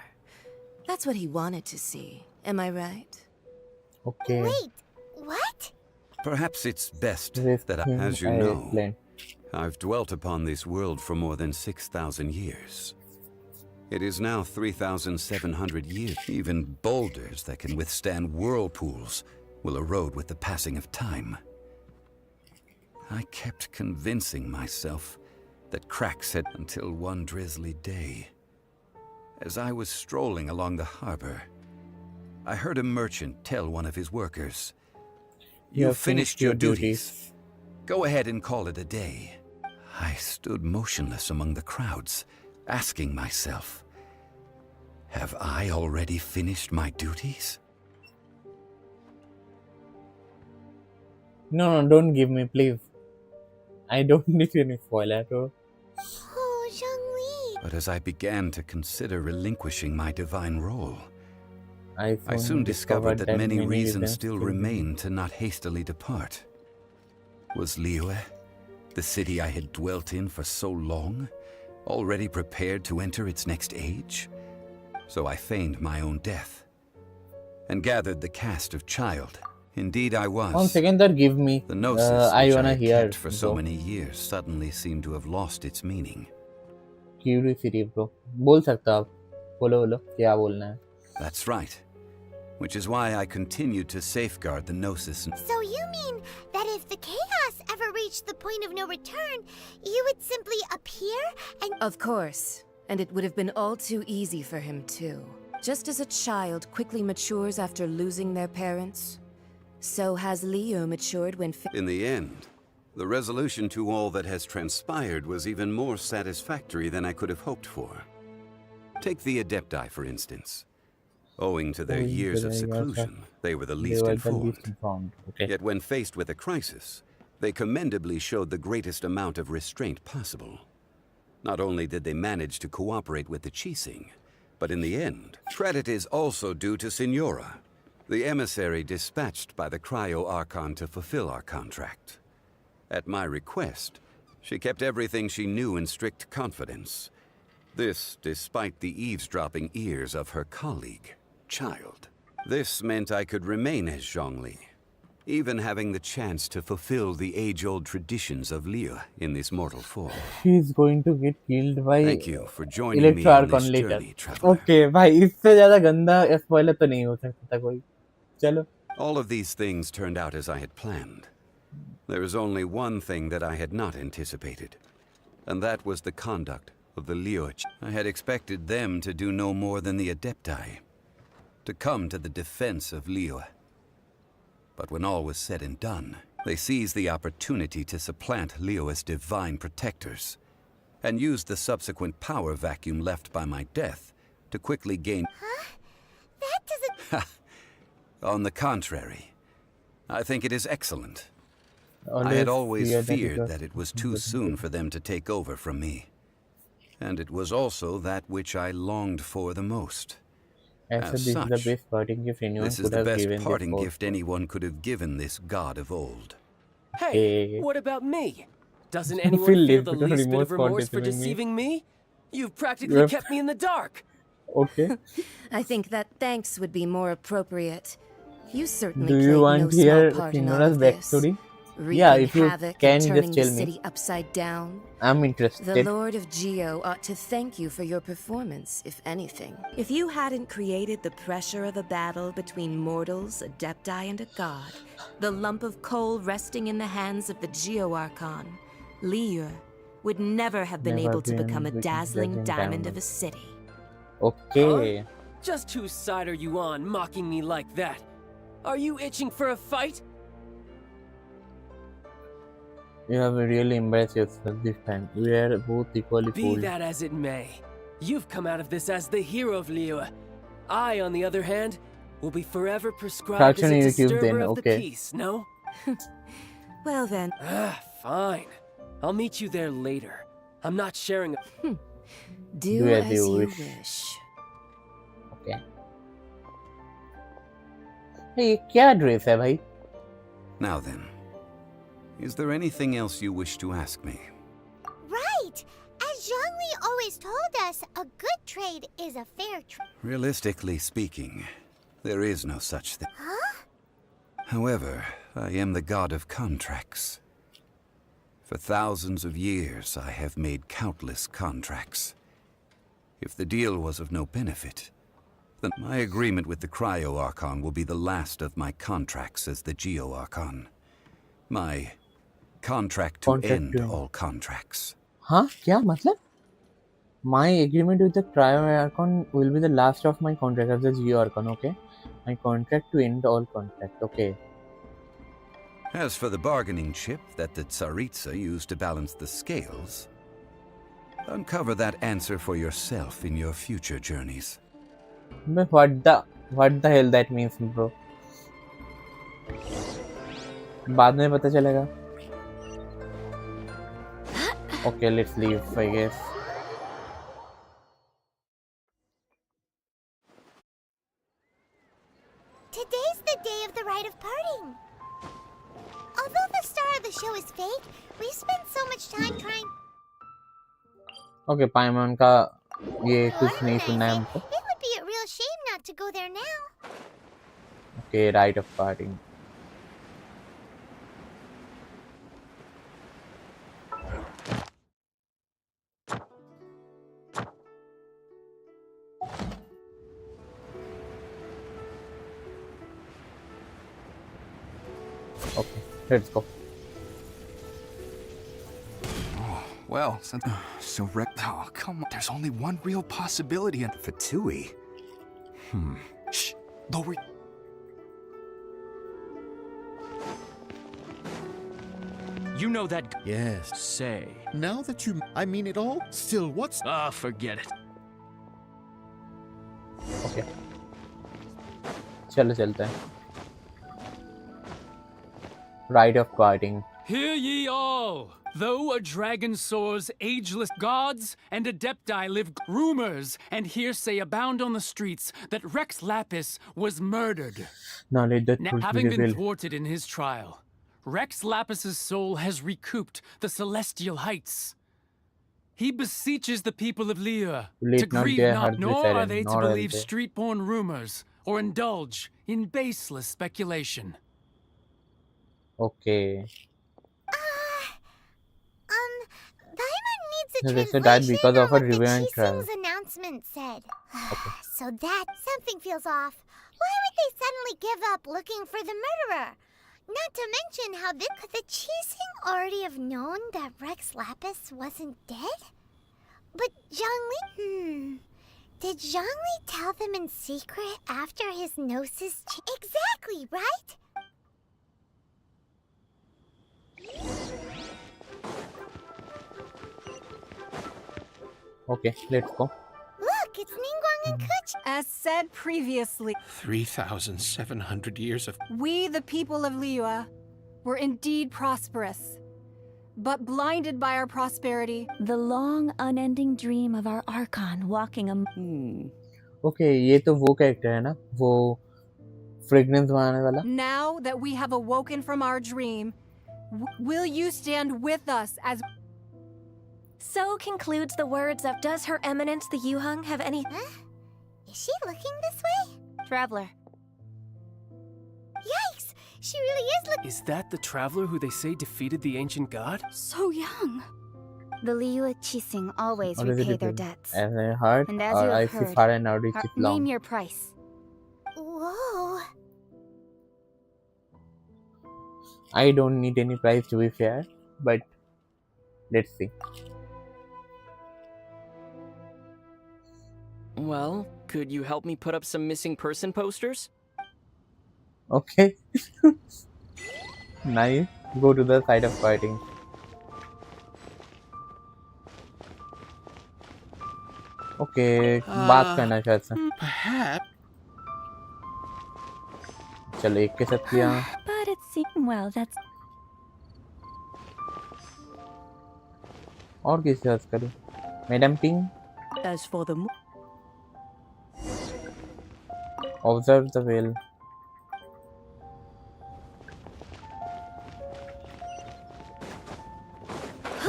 That's what he wanted to see, am I right? Okay. Wait, what? Perhaps it's best that, him as you I know, explained. I've dwelt upon this world for more than 6,000 years. It is now 3,700 years. Even boulders that can withstand whirlpools will erode with the passing of time. I kept convincing myself that cracks had until one drizzly day. As I was strolling along the harbor, I heard a merchant tell one of his workers, "You finished your duties. Go ahead and call it a day." I stood motionless among the crowds, asking myself, have I already finished my duties? No, don't give me, please. I don't need any spoiler. Oh, Zhongli. But as I began to consider relinquishing my divine role, I soon discovered that many reasons still remained to not hastily depart. Was Liyue, the city I had dwelt in for so long, already prepared to enter its next age? So I feigned my own death and gathered the cast of Childe. Indeed I was. One second, that give me. The gnosis I which wanna I had hear. kept for so many years suddenly seemed to have lost its meaning. Curiosity, bro. बोल सकते हो आप. बोलो क्या बोलना है. That's right. Which is why I continued to safeguard the gnosis. So you mean that if the chaos ever reached the point of no return, you would simply appear and... Of course. And it would have been all too easy for him, too. Just as a child quickly matures after losing their parents, so has Liyue matured when... In the end, the resolution to all that has transpired was even more satisfactory than I could have hoped for. Take the Adepti, for instance. Owing to their years of seclusion, they were the least informed. Okay. Yet when faced with a crisis, they commendably showed the greatest amount of restraint possible. Not only did they manage to cooperate with the Qixing, but in the end, credit is also due to Senora, the emissary dispatched by the Cryo-Archon to fulfill our contract. At my request, she kept everything she knew in strict confidence. This despite the eavesdropping ears of her colleague, Childe. This meant I could remain as Zhongli, even having the chance to fulfill the age-old traditions of Liyue in this mortal form. He's going to get killed by Thank you for joining me on this journey, traveler. Okay, भाई इससे ज़्यादा गंदा spoiler तो नहीं हो सकता कोई. चलो. All of these things turned out as I had planned. There is only one thing that I had not anticipated, and that was the conduct of the Liyue. I had expected them to do no more than the Adepti, to come to the defense of Liyue. But when all was said and done, they seized the opportunity to supplant Liyue's divine protectors, and used the subsequent power vacuum left by my death to quickly gain... Huh? That doesn't... On the contrary, I think it is excellent. I had always feared that it was too soon for them to take over from me. And it was also that which I longed for the most. As such, this is the best parting gift anyone this is could the have best given parting this gift anyone could have given this god of old. Hey, what about me? Doesn't Feel anyone feel the little least bit of remorse for remorse for deceiving me? deceiving me? You've practically Yep. kept me in the dark. Okay. I think that thanks would be more appropriate. You certainly Do played you no want to small hear part in all Finora's of this. backstory? Wreaking Yeah, if you havoc can and turning just the tell me. city upside down. I'm The interested. Lord of Geo ought to thank you for your performance, if anything. If you hadn't created the pressure of a battle between mortals, adepti, and a god, the lump of coal resting in the hands of the Geo Archon, Liyue, would never have been able to become a dazzling diamond of a city. Okay. Just whose side are you on, mocking me like that? Are you itching for a fight? You have really embraced yourself this time. We are both equally Be cool. that as it may, you've come out of this as the hero of Liyue. I, on the other hand, will be forever prescribed as a disturber of the peace, no? Well then. Fine. I'll meet you there later. I'm not sharing a... Do as you wish. Okay. Hey, क्या dress है भाई? Now then, is there anything else you wish to ask me? Right! As Zhongli always told us, a good trade is a fair trade. Realistically speaking, there is no such thing. Huh? However, I am the god of contracts. For thousands of years, I have made countless contracts. If the deal was of no benefit, then my agreement with the Cryo Archon will be the last of my contracts as the Geo Archon. My contract to end all contracts. हाँ क्या मतलब? My agreement with the Cryo Archon will be the last of my contract as the Geo Archon. Okay. My contract to end all contract. Okay. As for the bargaining chip that the Tsaritsa used to balance the scales, uncover that answer for yourself in your future journeys. But what the hell that means, bro? बाद में पता चलेगा. Okay, let's leave, I guess. Today's the day of the rite of parting. Although the star of the show is fake, we spent so much time trying. Okay, पाइमन का ये कुछ नहीं सुनना है हमको. It would be a real shame not to go there now. Okay, rite of parting. Okay, let's go. Well, since so oh, come on. There's only one real possibility in Fatui. Shh. Lower. You know that. Yes. Say. Now that you. I mean it all? Still, what's. Ah, forget it. Okay. चलो चलते हैं. Rite of parting. Hear ye all! Though a dragon soars ageless, gods and adepti live. Rumors and hearsay abound on the streets that Rex Lapis was murdered. Knowledge that Now, having been thwarted in his trial, Rex Lapis's soul has recouped the celestial heights. He beseeches the people of Liyue to grieve not, nor are they to believe street-born rumors or indulge in baseless speculation. Okay. Paimon needs a So translation died because of a on what the revenge trial. Chising's announcement said. Okay. So that something feels off. Why would they suddenly give up looking for the murderer? Not to mention how could the Chising already have known that Rex Lapis wasn't dead? But Zhongli, did Zhongli tell them in secret after his gnosis? Exactly, right? Okay, let's go. Look, it's Ningguang and Kuch. As said previously, 3,700 years of. we, the people of Liyue, were indeed prosperous, but blinded by our prosperity. The long, unending dream of our Archon walking a... Okay, ये तो वो character है ना, वो fragrance बनाने वाला. Now that we have awoken from our dream, will you stand with us as... So concludes the words of Does Her Eminence the Yuhung have any... Huh? Is she looking this way? Traveler. Yikes! She really is looking... Is that the traveler who they say defeated the ancient god? So young. The Liyue Qixing always Or is it repay their different? debts. As I heard, And as or you I have see heard, far and out reach it long. name your price. Whoa. I don't need any price to be fair, but let's see. Well, could you help me put up some missing person posters? Okay. Nice. Go to the side of fighting. Okay, बात करना शायद से. Perhaps. चलो एक के साथ किया. But it seemed well, that's... और किसके साथ करूं? Madam Ping. As for the Observe the whale.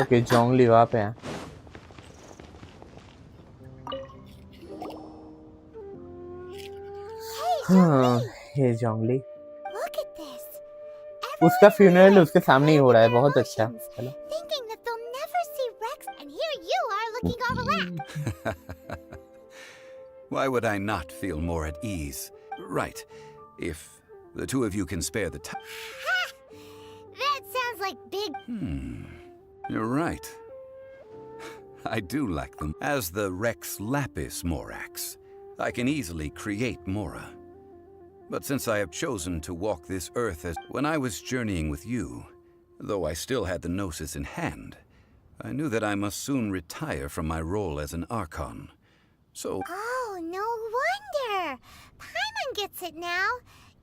Okay, Zhongli वहाँ पे है. हाँ, ये Zhongli. Look at this. उसका funeral उसके सामने ही हो रहा है. बहुत अच्छा. चलो. Thinking that they'll never see Rex, and here you are looking all relaxed. Why would I not feel more at ease? Right. If the two of you can spare the time. That sounds like big... You're right. I do like them. As the Rex Lapis Morax, I can easily create Mora. But since I have chosen to walk this earth as when I was journeying with you, though I still had the Gnosis in hand, I knew that I must soon retire from my role as an Archon. So... Oh, no wonder. Paimon gets it now.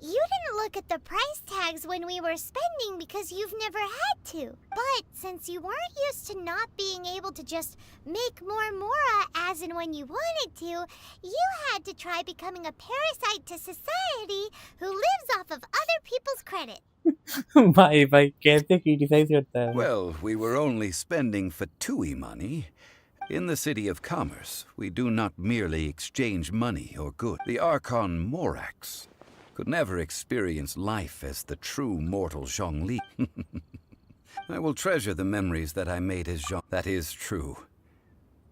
You didn't look at the price tags when we were spending because you've never had to. But since you weren't used to not being able to just make more Mora as and when you wanted to, you had to try becoming a parasite to society who lives off of other people's credit. भाई कैसे criticize करता है? Well, we were only spending Fatui money. In the City of Commerce, we do not merely exchange money or goods. The Archon Morax could never experience life as the true mortal Zhongli. I will treasure the memories that I made as Zhong. That is true.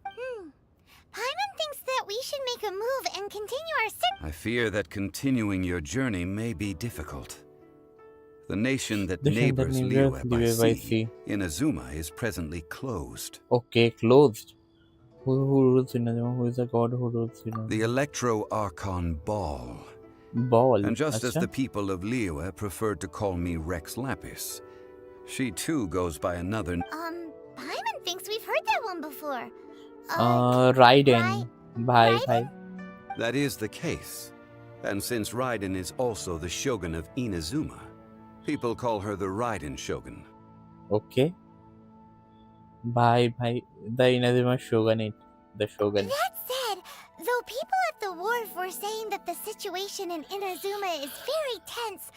Paimon thinks that we should make a move and continue our I fear that continuing your journey may be difficult. The nation that neighbors Liyue by sea, Inazuma, is presently closed. Okay, closed. Who rules Inazuma? Who is the god who rules Inazuma? The Electro-Archon Ball. Ball? And just as Achha? the people of Liyue preferred to call me Rex Lapis, she too goes by another... Paimon thinks we've heard that one before. Raiden. Bhai. That is the case. And since Raiden is also the Shogun of Inazuma, people call her the Raiden Shogun. Okay. Bhai. The Inazuma Shogunate. The Shogun. That said, though people at the wharf were saying that the situation in Inazuma is very tense,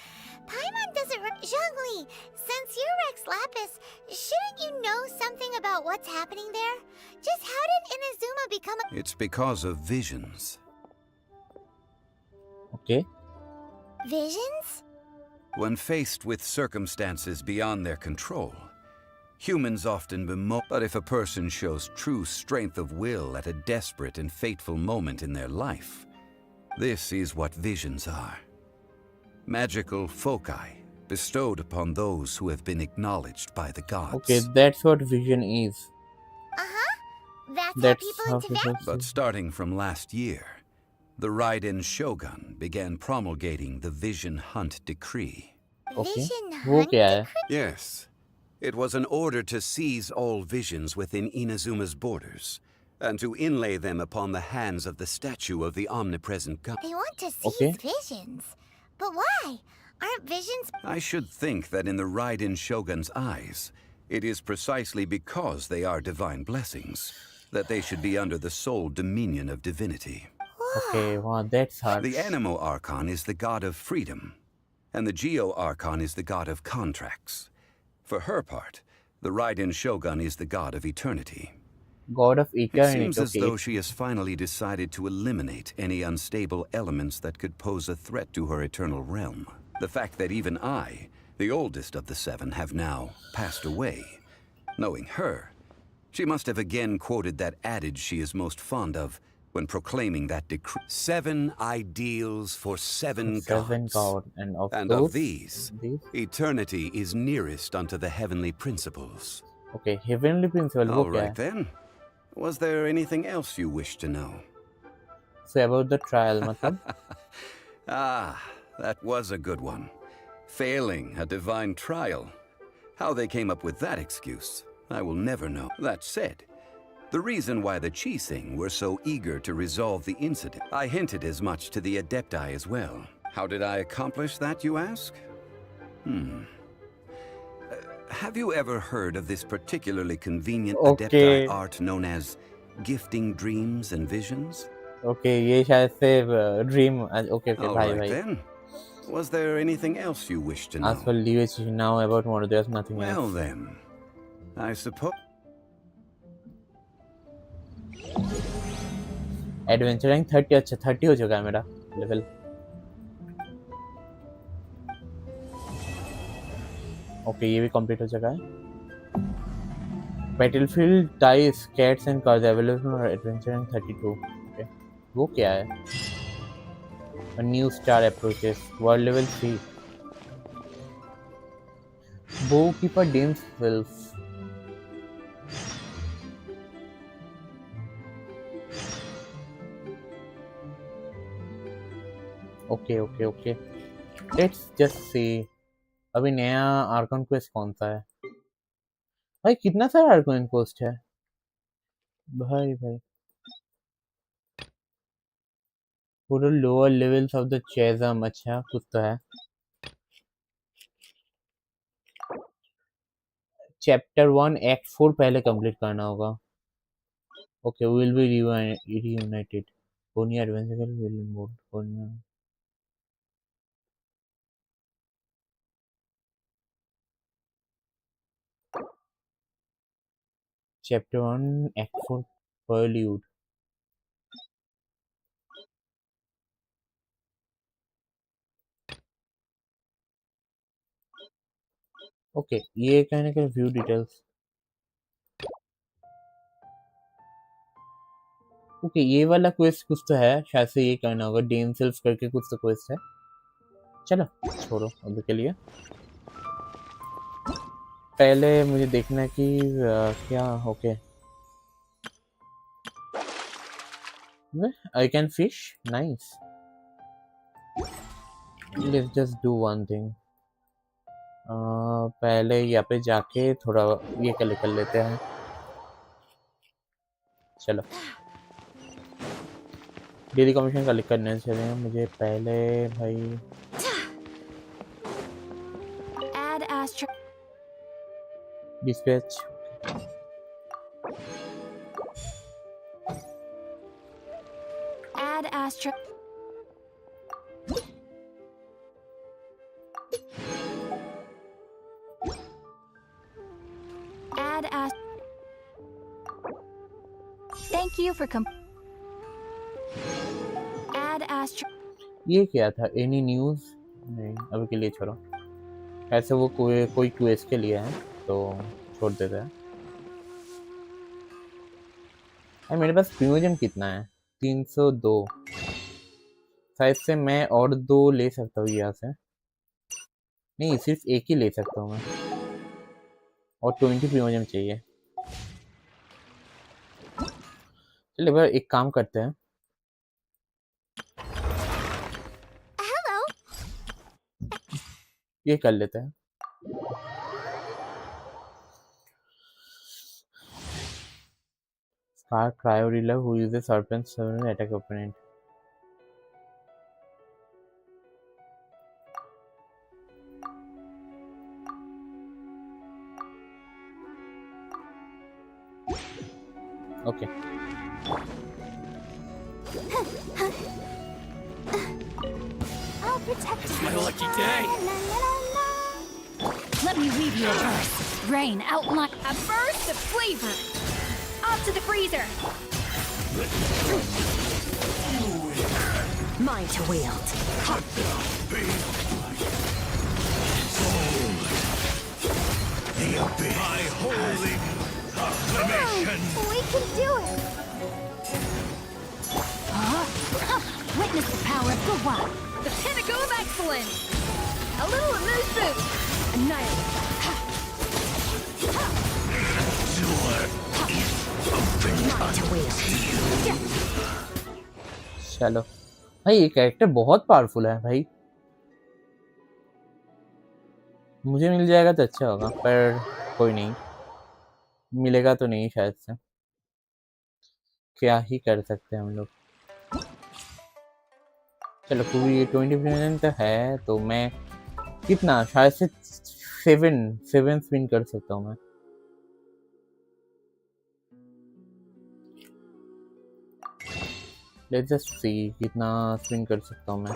Paimon doesn't... Zhongli, since you're Rex Lapis, shouldn't you know something about what's happening there? Just how did Inazuma become a... It's because of visions. Okay. Visions? When faced with circumstances beyond their control, humans often bemoan. But if a person shows true strength of will at a desperate and fateful moment in their life, this is what visions are. Magical foci bestowed upon those who have been acknowledged by the gods. Okay, that's what vision is. That's how people interpret. But starting from last year, the Raiden Shogun began promulgating the Vision Hunt Decree. Okay. वो क्या है? Yes. It was an order to seize all visions within Inazuma's borders, and to inlay them upon the hands of the statue of the omnipresent god. They want to seize visions. But why? Aren't visions? I should think that in the Raiden Shogun's eyes, it is precisely because they are divine blessings that they should be under the sole dominion of divinity. Okay, wow, that's harsh. The Anemo Archon is the god of freedom, and the Geo Archon is the god of contracts. For her part, the Raiden Shogun is the god of eternity. God of It eternity. seems as Okay. though she has finally decided to eliminate any unstable elements that could pose a threat to her eternal realm. The fact that even I, the oldest of the seven, have now passed away. Knowing her, she must have again quoted that adage she is most fond of when proclaiming that decree. 7 ideals for 7 Seven gods. God, and of And those, of these, eternity is nearest unto the heavenly principles. Okay, heavenly principle. All वो क्या right है? then. Was there anything else you wish to know? So about the trial, मतलब? Ah, that was a good one. Failing a divine trial. How they came up with that excuse, I will never know. That said, the reason why the Qixing were so eager to resolve the incident, I hinted as much to the Adepti as well. How did I accomplish that, you ask? Have you ever heard of this particularly convenient Adepti art known as gifting dreams and visions? Okay, ये शायद से dream. Okay, All भाई right भाई. then. Was there anything else you wish to know? As for Liyue now about more, there's nothing Well else. then, I suppose. Adventure rank 30. अच्छा 30 हो चुका है मेरा level. Okay, ये भी complete हो चुका है. Battlefield dice, cats and cars available on Adventure rank 32. Okay, वो क्या है? A new star approaches. World level 3. Bowkeeper Dame's Wolf. Okay. Let's just see. अभी नया आर्कन क्वेस्ट कौन सा है? भाई कितना सारा आर्कन क्वेस्ट है? भाई पूरे लोअर लेवल्स ऑफ द चेज़म. अच्छा कुछ तो है. चैप्टर 1 एक्ट 4 पहले कंप्लीट करना होगा. Okay, will be reunited. Pony adventure will mode. Chapter 1 Act 4 Prelude. Okay, ये कहने के व्यू डिटेल्स. ओके, ये वाला क्वेस्ट कुछ तो है, शायद से ये करना होगा. डेन सेल्फ करके कुछ तो क्वेस्ट है. चलो छोड़ो अभी के लिए. पहले मुझे देखना है कि क्या. Okay, I can fish. Nice. Let's just do one thing. पहले यहाँ पे जाके थोड़ा ये कर लेते हैं. चलो डेली कमीशन कलेक्ट करने चले मुझे पहले भाई. Dispatch. Add Astra. Add Astra. Thank you for Add Astra. ये क्या था? Any news? नहीं, अभी के लिए छोड़ो. ऐसे वो कोई क्वेस्ट के लिए है तो छोड़ देते हैं. मेरे पास प्रीमियम कितना है? 302. शायद से मैं और 2 ले सकता हूँ यहाँ से. नहीं, सिर्फ एक ही ले सकता हूँ मैं. और 20 प्रीमियम चाहिए. चलिए भाई एक काम करते हैं. ये कर लेते हैं. Scar Cryorilla who uses Serpent Seven attack opponent. Okay I'll protect It's you. my lucky day. Let me weave you a verse. Rain outline a burst of flavor. Off to the freezer. Mine to wield. My holy proclamation. We can do it. Witness the power of the one. The pinnacle of excellence. A little amuse boost. Annihilate. चलो भाई ये character बहुत powerful है भाई। मुझे मिल जाएगा तो अच्छा होगा पर कोई नहीं, मिलेगा तो नहीं शायद से। क्या ही कर सकते हैं हम लोग। चलो पूरी 20 तो है तो मैं कितना शायद से 7 स्पिन कर सकता हूँ मैं। लेट्स जस्ट सी कितना स्पिन कर सकता हूँ मैं।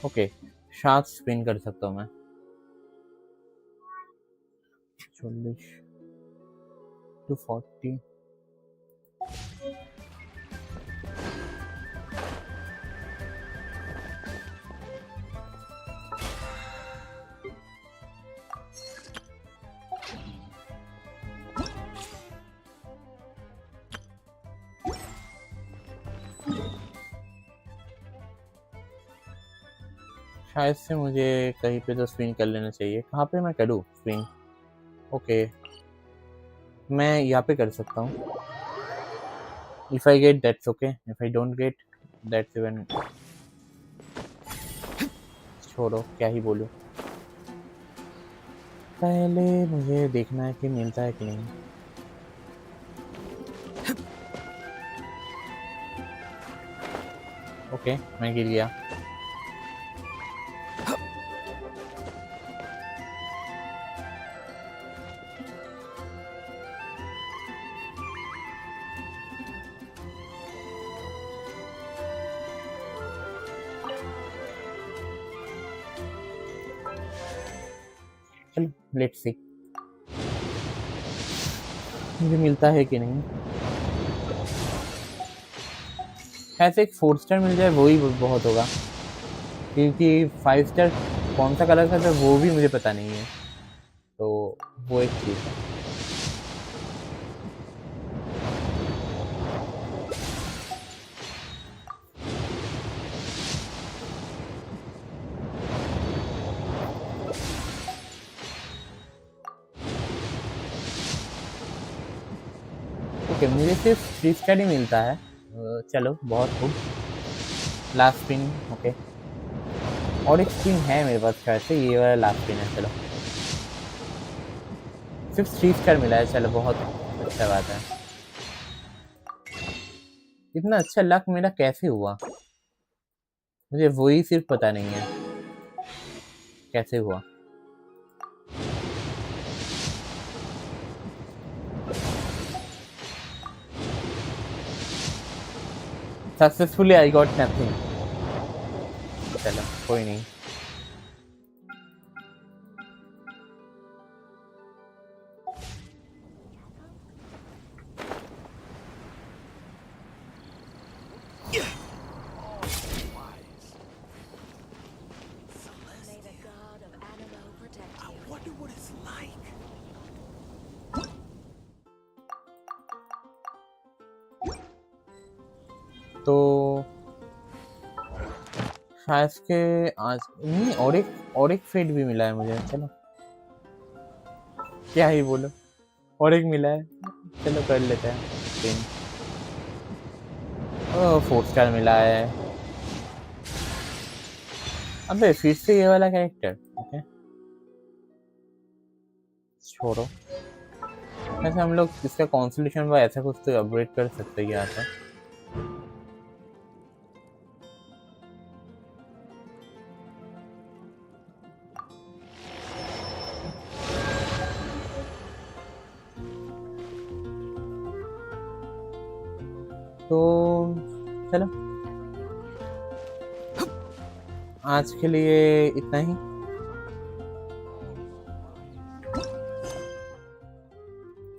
ओके 7 स्पिन कर सकता हूँ मैं। 40 to 40 शायद से मुझे कहीं पे तो स्पिन कर लेना चाहिए। कहाँ पे मैं करूँ स्पिन? ओके मैं यहाँ पे कर सकता हूँ। If I get that's okay, if I don't get that's even, छोड़ो क्या ही बोलूँ। पहले मुझे देखना है कि मिलता है कि नहीं। ओके मैं गिर गया। चलो लेट्स सी मुझे मिलता है कि नहीं। ऐसे एक 4 स्टार मिल जाए वो ही बहुत होगा, क्योंकि 5 स्टार कौन सा कलर का था वो भी मुझे पता नहीं है, तो वो एक चीज़ है। ओके मुझे सिर्फ 3 स्टार ही मिलता है। चलो बहुत खूब। लास्ट स्पिन ओके, और एक स्पिन है मेरे पास शायद से, ये वाला लास्ट स्पिन है। चलो सिर्फ 3 स्टार मिला है, चलो बहुत अच्छा बात है। इतना अच्छा लक मेरा कैसे हुआ मुझे वही सिर्फ पता नहीं है कैसे हुआ। Successfully I got nothing. चलो कोई नहीं। तो शायद के आज नहीं, और एक फेट भी मिला है मुझे। चलो क्या ही बोलो, और एक मिला है, चलो कर लेते हैं। 4 स्टार मिला है। अबे फिर से ये वाला कैरेक्टर। ओके छोड़ो, वैसे हम लोग इसका कॉन्सोलेशन বা ऐसा कुछ तो अपग्रेड कर सकते हैं यहाँ से। तो चलो आज के लिए इतना ही।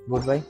Good bye.